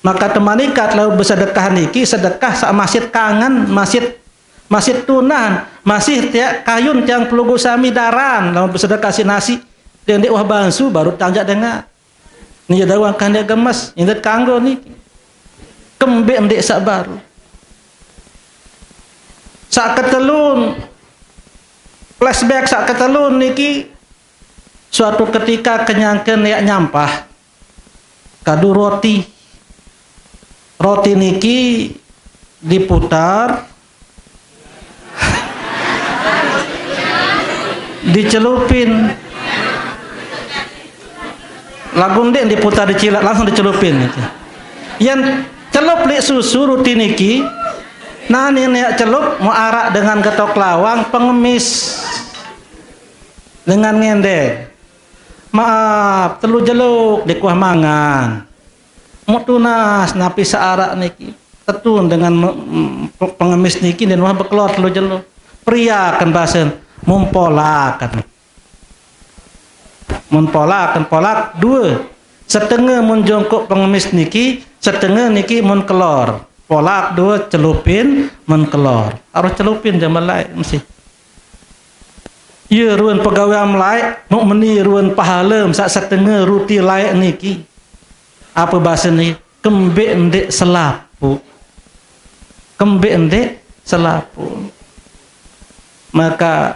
Maka temanikat lalu bersedekah niki sedekah sak masjid kangen, masjid tunan, masih tiak kayun tiang pelugu sami daran lamun bersedekah si nasi dan ndek wah bansu baru tanjak dengar. Ni dawang kan dia gemes, ingat kanggo niki. Kembek ndek sak baru. Sak ketelun flashback sak ketelun niki suatu ketika kenyangkeun ya nyampah kadu roti niki diputar dicelupin lagun dek diputar dicilat langsung dicelupin gitu. Yang celup li susu roti niki nah ini celup mau arak dengan getok lawang pengemis dengan ngendek. Maaf, telu jeluk di kuah mangan. Mau tunas napi searak niki. Tetun dengan pengemis niki dan wah bekelor telu jeluk. Pria kan bahasan mumpolakan. Mumpolakan polak dua. Setengah mun jongkok pengemis niki, setengah niki mun kelor. Polak dua celupin mun kelor. Harus celupin jaman lain mesti. Ya ruan pegawai laik mau meni ruan pahalem sak setengah ruti laik niki. Apa bahasa ni? Kembek ndek selapu. Kembek ndek selapu. Maka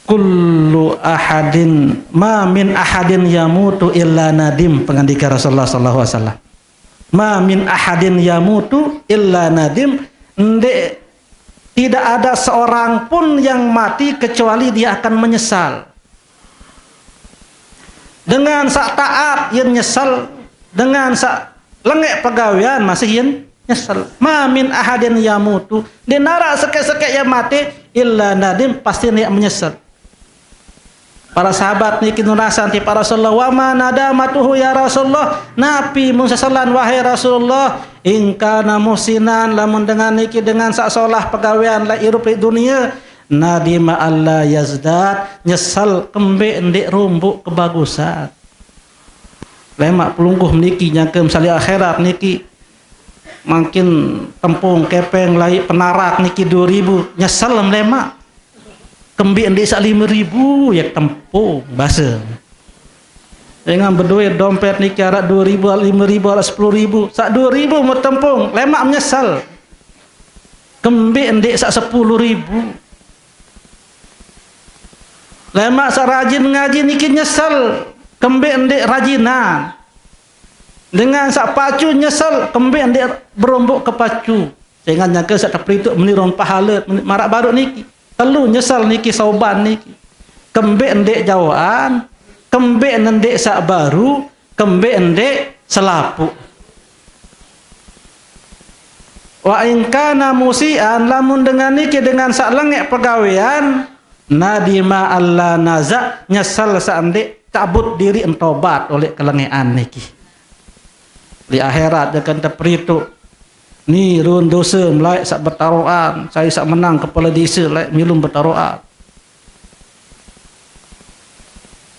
kullu ahadin ma min ahadin yamutu illa nadim pengandika Rasulullah sallallahu alaihi wasallam. Ma min ahadin yamutu illa nadim. Tidak ada seorang pun yang mati kecuali dia akan menyesal. Dengan sak taat yang nyesal, dengan sak lengek pegawaian masih yang nyesal. Ma min ahadin yamutu, dia nara sekek-sekek yang mati illa nadim, pasti dia menyesal. Para sahabat niki nurasa anti para Rasulullah, wa ma nadamatuhu ya Rasulullah, napi musasalan wahai Rasulullah, in kana musinan, lamun dengan niki dengan sak solah pegawaian la irup di dunia, nadima alla yazdad, nyesal kembe ndek rumbuk kebagusan. Lemak pelungguh niki nyangke misalnya akhirat niki makin tempung kepeng lai penarak niki 2000, nyesal lemak. Kembi ndek sak 5000 ya tempung bahasa. Dengan berduit dompet niki arak 2000, 5000, arak 10000, sak 2000 mau tempung, lemak menyesal. Kembi ndek sak 10000. Lemak sak rajin ngaji niki nyesal, kembe ndek rajinan. Dengan sak pacu nyesal, kembe ndek berombok ke pacu. Jangan nyangka sak teprituk meniron pahala marak baru niki. Telu nyesal niki sauban niki. Kembe ndek jawaan, kembe ndek sak baru, kembe ndek selapu. Wa in kana musian, lamun dengan niki dengan sak lengek pegawaian, nadima alla naza, nyesal saandek cabut diri entobat oleh kelengean niki. Di akhirat akan terperituk ni run dosa melai sak bertaruhan, saya sak menang kepala desa lai milum bertaruhan.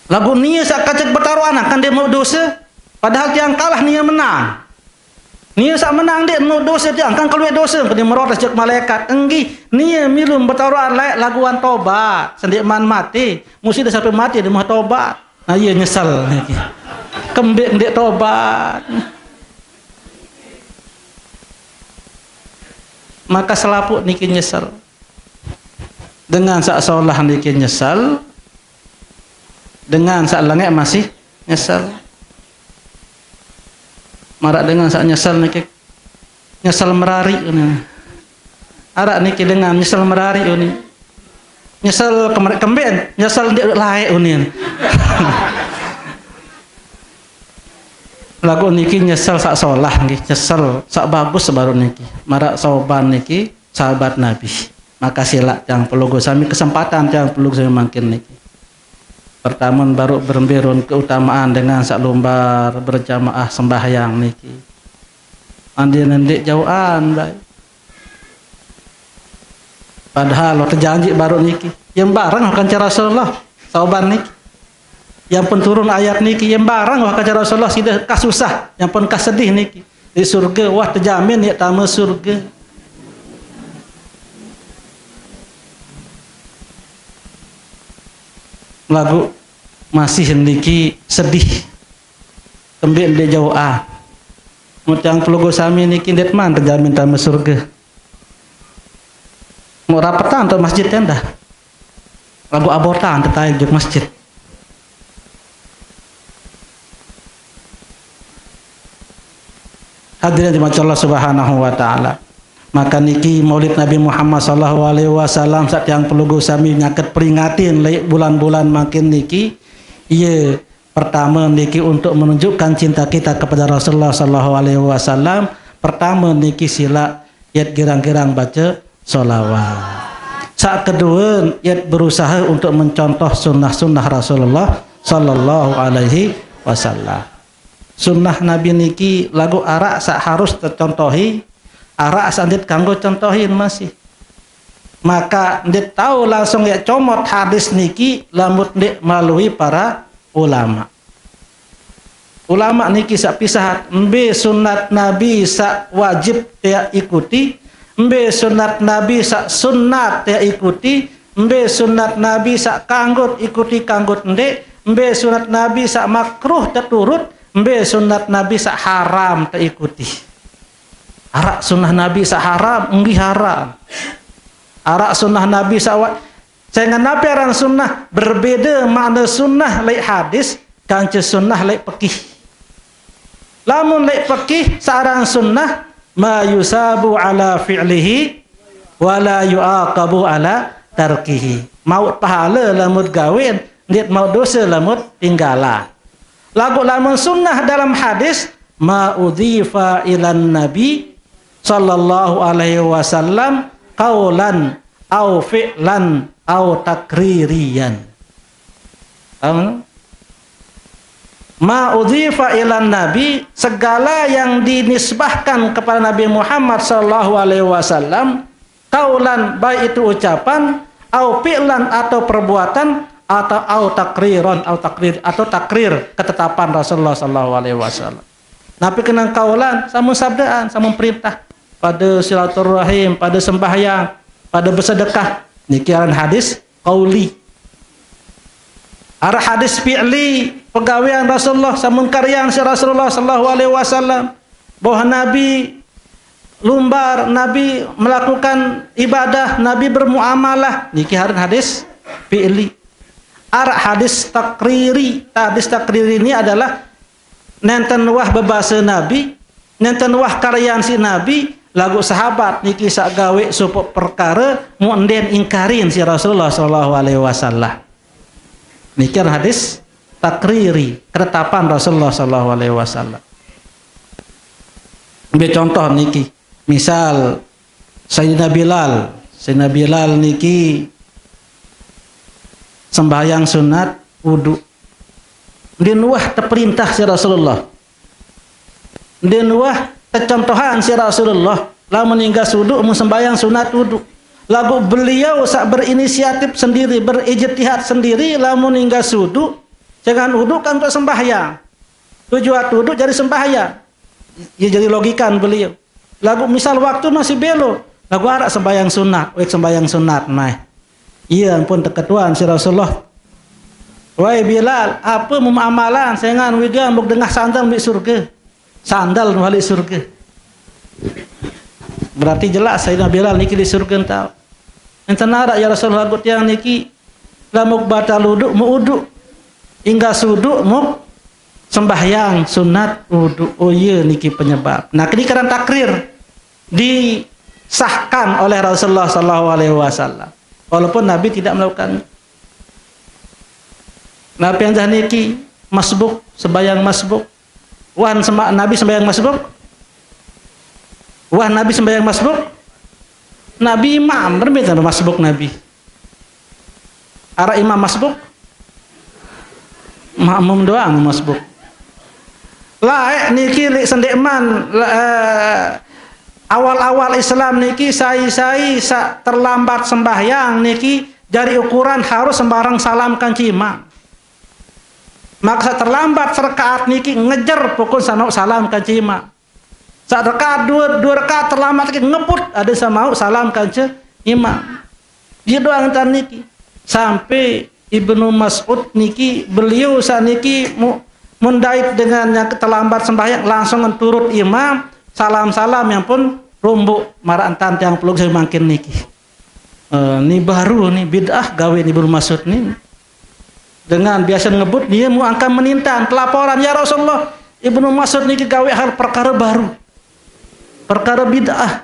Lagu ni sak kacak bertaruhan akan dia mau dosa, padahal yang kalah ni yang menang. Ni sak menang dia mau dosa, dia akan keluar dosa, dia merotas jak malaikat. Enggi ni milum bertaruhan lai laguan tobat, sendik man mati, mesti dah sampai mati dia mau tobat. Nah ia nyesal niki. Kembek ndek tobat. Maka selaput niki nyesal. Dengan sak solah niki nyesal, dengan sak lengek masih nyesal. Marak dengan sak nyesal niki nyesal merari ini. Arak niki dengan nyesal merari ini. Nyesal kemben, nyesal ndik laek ini. Lagu niki nyesal sak solah niki, nyesal sak bagus baru niki. Marak sauban niki sahabat Nabi. Maka sila yang perlu sami kesempatan yang perlu sami makin niki. Pertama baru berembirun keutamaan dengan sak lumbar berjamaah sembahyang niki. Andi nendik jauhan baik. Padahal terjanji baru niki. Yang barang akan cara Rasulullah sauban niki. Yang pun turun ayat niki yang barang wah kata Rasulullah sudah kasusah, yang pun kasedih niki di surga wah terjamin ya tamu surga. Lagu masih niki sedih tembik dia jauh macam pelugo sami niki det man terjamin tamu surga. Mau rapatan untuk masjid tenda lagu abortan tertaik juk masjid. Hadirin dimacam Allah Subhanahu wa taala. Maka niki Maulid Nabi Muhammad sallallahu alaihi wasallam saat yang perlu sami nyaket peringatin bulan-bulan makin niki. Iya, pertama niki untuk menunjukkan cinta kita kepada Rasulullah sallallahu alaihi wasallam. Pertama niki sila yat girang-girang baca sholawat. Saat kedua yat berusaha untuk mencontoh sunnah-sunnah Rasulullah sallallahu alaihi wasallam. Sunnah Nabi niki lagu arak sak harus tercontohi, arak sandit kanggo contohin masih. Maka ndik tahu langsung ya comot hadis niki lamut ndik melalui para ulama. Ulama niki sak pisah, mbe sunat Nabi sak wajib ya ikuti, mbe sunat Nabi sak sunnat ya ikuti, mbe sunat Nabi sak kanggut ikuti kanggut ndik, mbe sunat Nabi sak makruh terturut, mbe sunat Nabi sak haram terikuti. Arak sunnah Nabi sak haram, enggi haram. Arak sunnah Nabi sak jangan nabi aran sunnah berbeda makna sunnah lain hadis, kanca sunnah lain fikih. Lamun lek fikih sarang sunnah ma yusabu ala fi'lihi wa la yuaqabu ala tarkihi. Maut pahala lamun gawin, liat maut dosa lamun tinggala. Lagu lamun sunnah dalam hadis ma udhifa ilan nabi sallallahu alaihi wasallam qaulan au fi'lan au takririyan. Ma udhifa ilan nabi, segala yang dinisbahkan kepada Nabi Muhammad sallallahu alaihi wasallam, qaulan baik itu ucapan, au fi'lan atau perbuatan, atau au takriron atau takrir ketetapan Rasulullah sallallahu alaihi wasallam. Nabi kena qaulan samun sabdaan, samun perintah pada silaturahim, pada sembahyang, pada bersedekah. Niki aran hadis qauli. Ara hadis fi'li, pegawaian Rasulullah samun karyang si Rasulullah sallallahu alaihi wasallam, bahwa Nabi lumbar, Nabi melakukan ibadah, Nabi bermuamalah. Niki aran hadis fi'li. Ara hadis takriri. Hadis takriri ini adalah nenten wah bebasa Nabi, nenten wah karyang si Nabi, lagu sahabat niki sak gawe supaya perkara munden ingkarin si Rasulullah sallallahu alaihi wasallam. Niki hadis takriri, ketetapan Rasulullah sallallahu alaihi wasallam. Ambil contoh niki, misal Sayyidina Bilal niki sembahyang sunat wudu. Dia nuah terperintah si Rasulullah. Dia nuah tercontohan si Rasulullah. Lamun meninggal wudu, mau sembahyang sunat wudu. Lagu beliau sak berinisiatif sendiri, berijtihad sendiri, lamun meninggal wudu, jangan wudu kan untuk sembahyang. Tujuan wudu jadi sembahyang. Ya jadi logikan beliau. Lagu misal waktu masih belo, lagu arak sembahyang sunat, sembahyang sunat nah. Iya pun terketuan si Rasulullah. Wahai Bilal, apa amalan sengan wigan buk dengah sandal di surga. Sandal balik surga. Berarti jelas Sayyidina Bilal niki di surga entau. Enten ada ya Rasulullah gut yang niki lamuk batal wudu mu wudu. Hingga sudu mu sembahyang sunat wudu. Oh iya niki penyebab. Nah, ini karena takrir disahkan oleh Rasulullah sallallahu alaihi wasallam. Walaupun Nabi tidak melakukan. Nabi yang niki masbuk, sembahyang masbuk. Wah Nabi sembahyang masbuk. Wah Nabi sembahyang masbuk. Nabi imam, berbeda masbuk Nabi. Ara imam masbuk. Makmum doang masbuk. Laek niki li sendekman awal-awal Islam niki sai terlambat sembahyang niki dari ukuran harus sembarang salam kancima. Maka terlambat serkaat niki ngejar pukul sanok salam kancima. Saat rakaat dua rakaat terlambat niki ngebut ada sama salam kancima imam. Dia doang entar niki sampai Ibnu Mas'ud niki beliau saat niki mundait dengan yang terlambat sembahyang langsung turut imam salam-salam yang pun rumbuk maraan tant yang peluk saya makin niki. Ini baru nih bid'ah gawe Ibnu Mas'ud nih. Dengan biasa ngebut dia mau angkat menintan pelaporan ya Rasulullah Ibnu Mas'ud niki gawe hal perkara baru. Perkara bid'ah.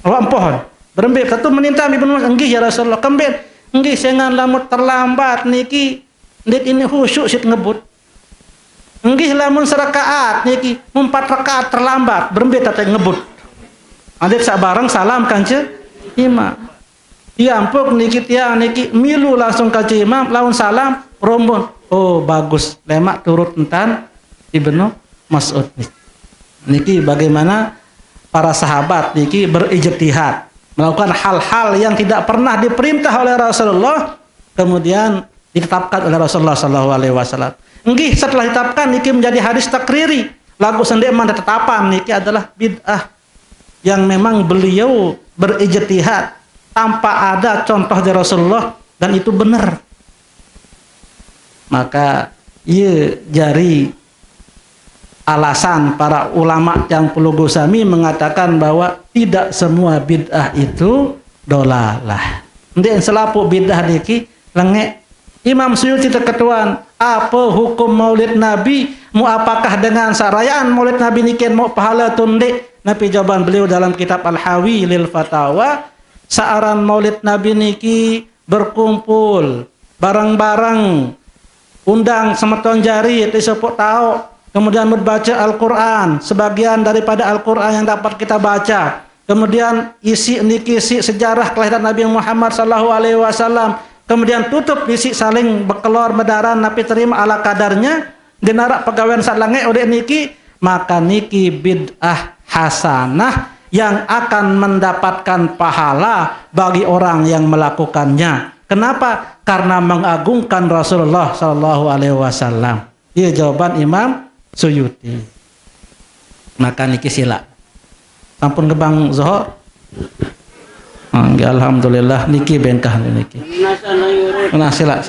Awak pohon. Berembet satu menintan Ibnu Mas'ud enggih ya Rasulullah kembet. Enggih sengan lamun terlambat niki ndik ini khusyuk sit ngebut. Enggih lamun serakaat niki 4 rakaat terlambat berembet tata ngebut. Adik sak bareng salam kance imam. Iampuk niki tiang niki milu langsung kaca imam lawan salam rombon. Oh bagus lemak turut entan Ibnu Mas'ud niki bagaimana para sahabat niki berijtihad melakukan hal-hal yang tidak pernah diperintah oleh Rasulullah kemudian ditetapkan oleh Rasulullah sallallahu alaihi wasallam. Nggih setelah ditetapkan niki menjadi hadis takriri lagu sendeman tetapan niki adalah bid'ah yang memang beliau berijtihad tanpa ada contoh dari Rasulullah dan itu benar. Maka ia jari alasan para ulama yang puluh sami mengatakan bahwa tidak semua bid'ah itu dolalah. Ndek selapu bid'ah niki lengek Imam Suyuti terketuan, apa hukum maulid Nabi? Mu apakah dengan sarayaan maulid Nabi nikin mau pahala tundik? Nabi jawaban beliau dalam kitab Al-Hawi lil Fatawa, saaran maulid Nabi niki berkumpul bareng-bareng, undang semeton jari disebut tahu, kemudian membaca Al-Quran, sebagian daripada Al-Quran yang dapat kita baca, kemudian isi sejarah kelahiran Nabi Muhammad SAW, kemudian tutup isi saling bekelor medaran Nabi terima ala kadarnya dinarak pegawaian salange ode niki, maka niki bid'ah hasanah yang akan mendapatkan pahala bagi orang yang melakukannya. Kenapa? Karena mengagungkan Rasulullah SAW. Iya jawaban Imam Suyuti. Maka niki sila. Sampun gebang Zohor. Alhamdulillah niki bengkah niki. Nah sila.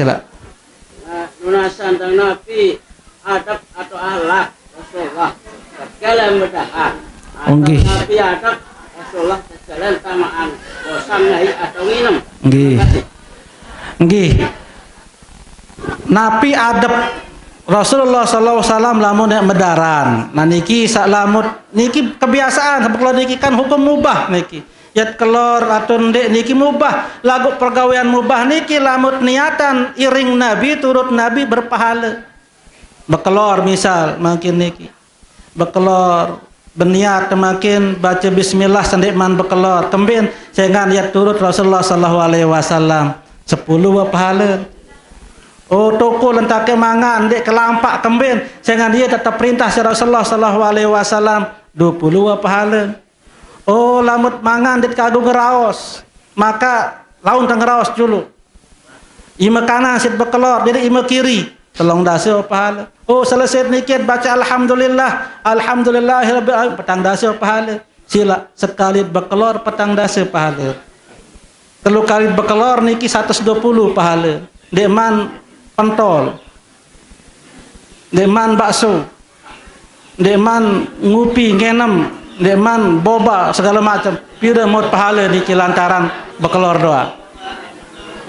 Lunasan tentang Nabi, adab atau akhlak Rasulullah. Segala mudahan. Nabi adab Rasulullah segala tamaan. Bosan nahi atau minum. Nggih. Nabi adab Rasulullah SAW lamun nek medaran. Nah niki sak lamut niki kebiasaan sebab niki kan hukum mubah niki. Yat kelor atau ndek niki mubah, lagu pergawean mubah niki lamut niatan iring Nabi turut Nabi berpahala. Bekelor misal makin niki. Bekelor berniat makin baca bismillah sendek man bekelor. Kembin jangan yat turut Rasulullah SAW 10 pahala. Oh toko lentake mangan dek kelampak kembin jangan dia tetap perintah Rasulullah SAW 20 pahala. Oh lamut mangan dit kagung ngeraos, maka laun tang ngeraos dulu. Ima kanan sit bekelor, jadi ima kiri, telong dasi pahala. Oh selesai nikit baca alhamdulillah, alhamdulillahirabbil alamin, petang dasi pahala. Sila sekali bekelor petang dasi pahala. Telu kali bekelor niki 120 pahala. Deman pentol, deman bakso, deman ngupi ngenem, deman boba segala macam pira mod pahala niki lantaran bekelor doa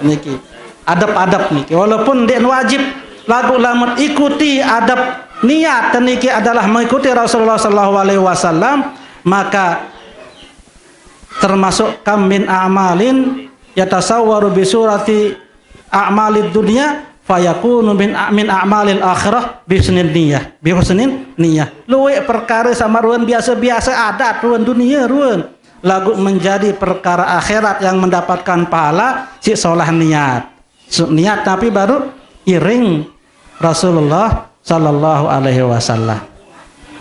niki adab-adab niki walaupun dia wajib lagu lamun ikuti adab niat niki adalah mengikuti Rasulullah SAW, maka termasuk kam min a'malin yatasawwaru bi surati a'malid dunya fayakunu min a'malil akhirah bi husnin niyah luwe perkara sama ruan biasa-biasa adat ruan dunia ruan lagu menjadi perkara akhirat yang mendapatkan pahala si solah niat tapi baru iring Rasulullah SAW.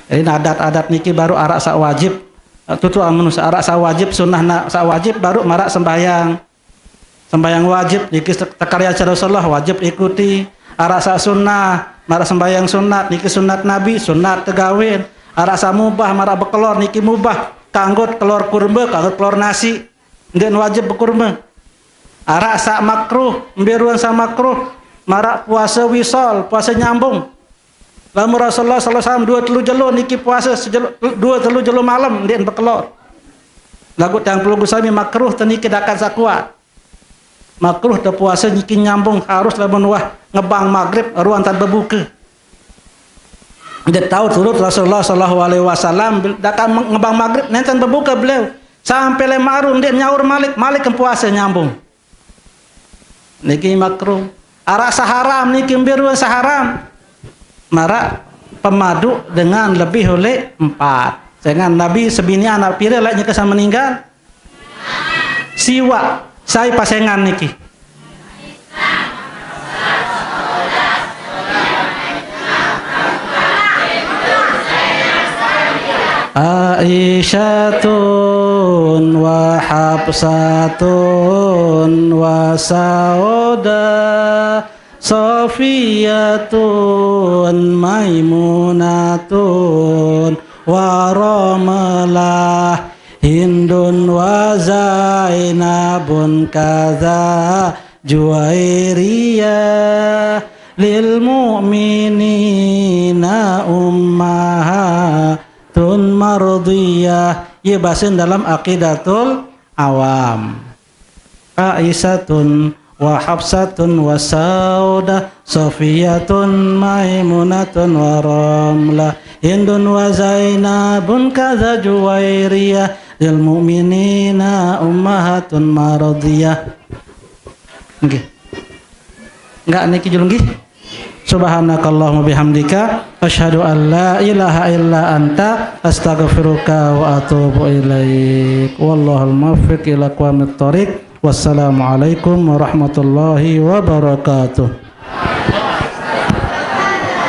Jadi adat-adat niki baru arak sak wajib tutu amun arak sak wajib sunnah sak wajib baru marak sembahyang wajib niki tekarya Rasulullah wajib ikuti. Arasa sunnah marak sembahyang sunat niki sunat Nabi sunat tegawin. Arasa mubah marak bekelor niki mubah kanggot kelor kurma kanggot kelor nasi ngen wajib bekurma. Arasa makruh mbiruan sama makruh marak puasa wisol puasa nyambung. Lamun Rasulullah SAW 2-3 jelo niki puasa 2-3 jelo malam ngen bekelor. Lagu tang puluh gusami makruh teniki dakan sakuat. Makruh te puasa niki nyambung harus lamun wah ngebang maghrib ruang tan berbuka. Dia tahu turut Rasulullah SAW dakan ngebang maghrib nenten berbuka beliau sampai lemarun dia nyaur malik ke puasa nyambung. Niki makruh. Arak saharam niki biruan saharam. Marak pemadu dengan lebih oleh 4. Jangan Nabi sebini anak pira lah nyeka sama meninggal. Siwa saya pasengan niki. Aisyatun wa Habsatun wa Sauda Sofiyatun Maimunatun wa Ramalah Hindun wa Zainabun kaza Juwairiyah lil mu'minina ummahatun mardiyah. Ia bahasan dalam Aqidatul Awam. Aisyatun wa Hafsatun wa Saudah, Sofiyatun Maimunatun wa Ramlah, Hindun wa Zainabun kadza Juwairiyah, lil mu'minina ummahatun maradiyah. Nggih. Enggak niki julung nggih. Subhanakallahumma bihamdika asyhadu an la ilaha illa anta astaghfiruka wa atubu ilaik. Wallahul muwaffiq ila aqwamit thoriq. Wassalamualaikum warahmatullahi wabarakatuh.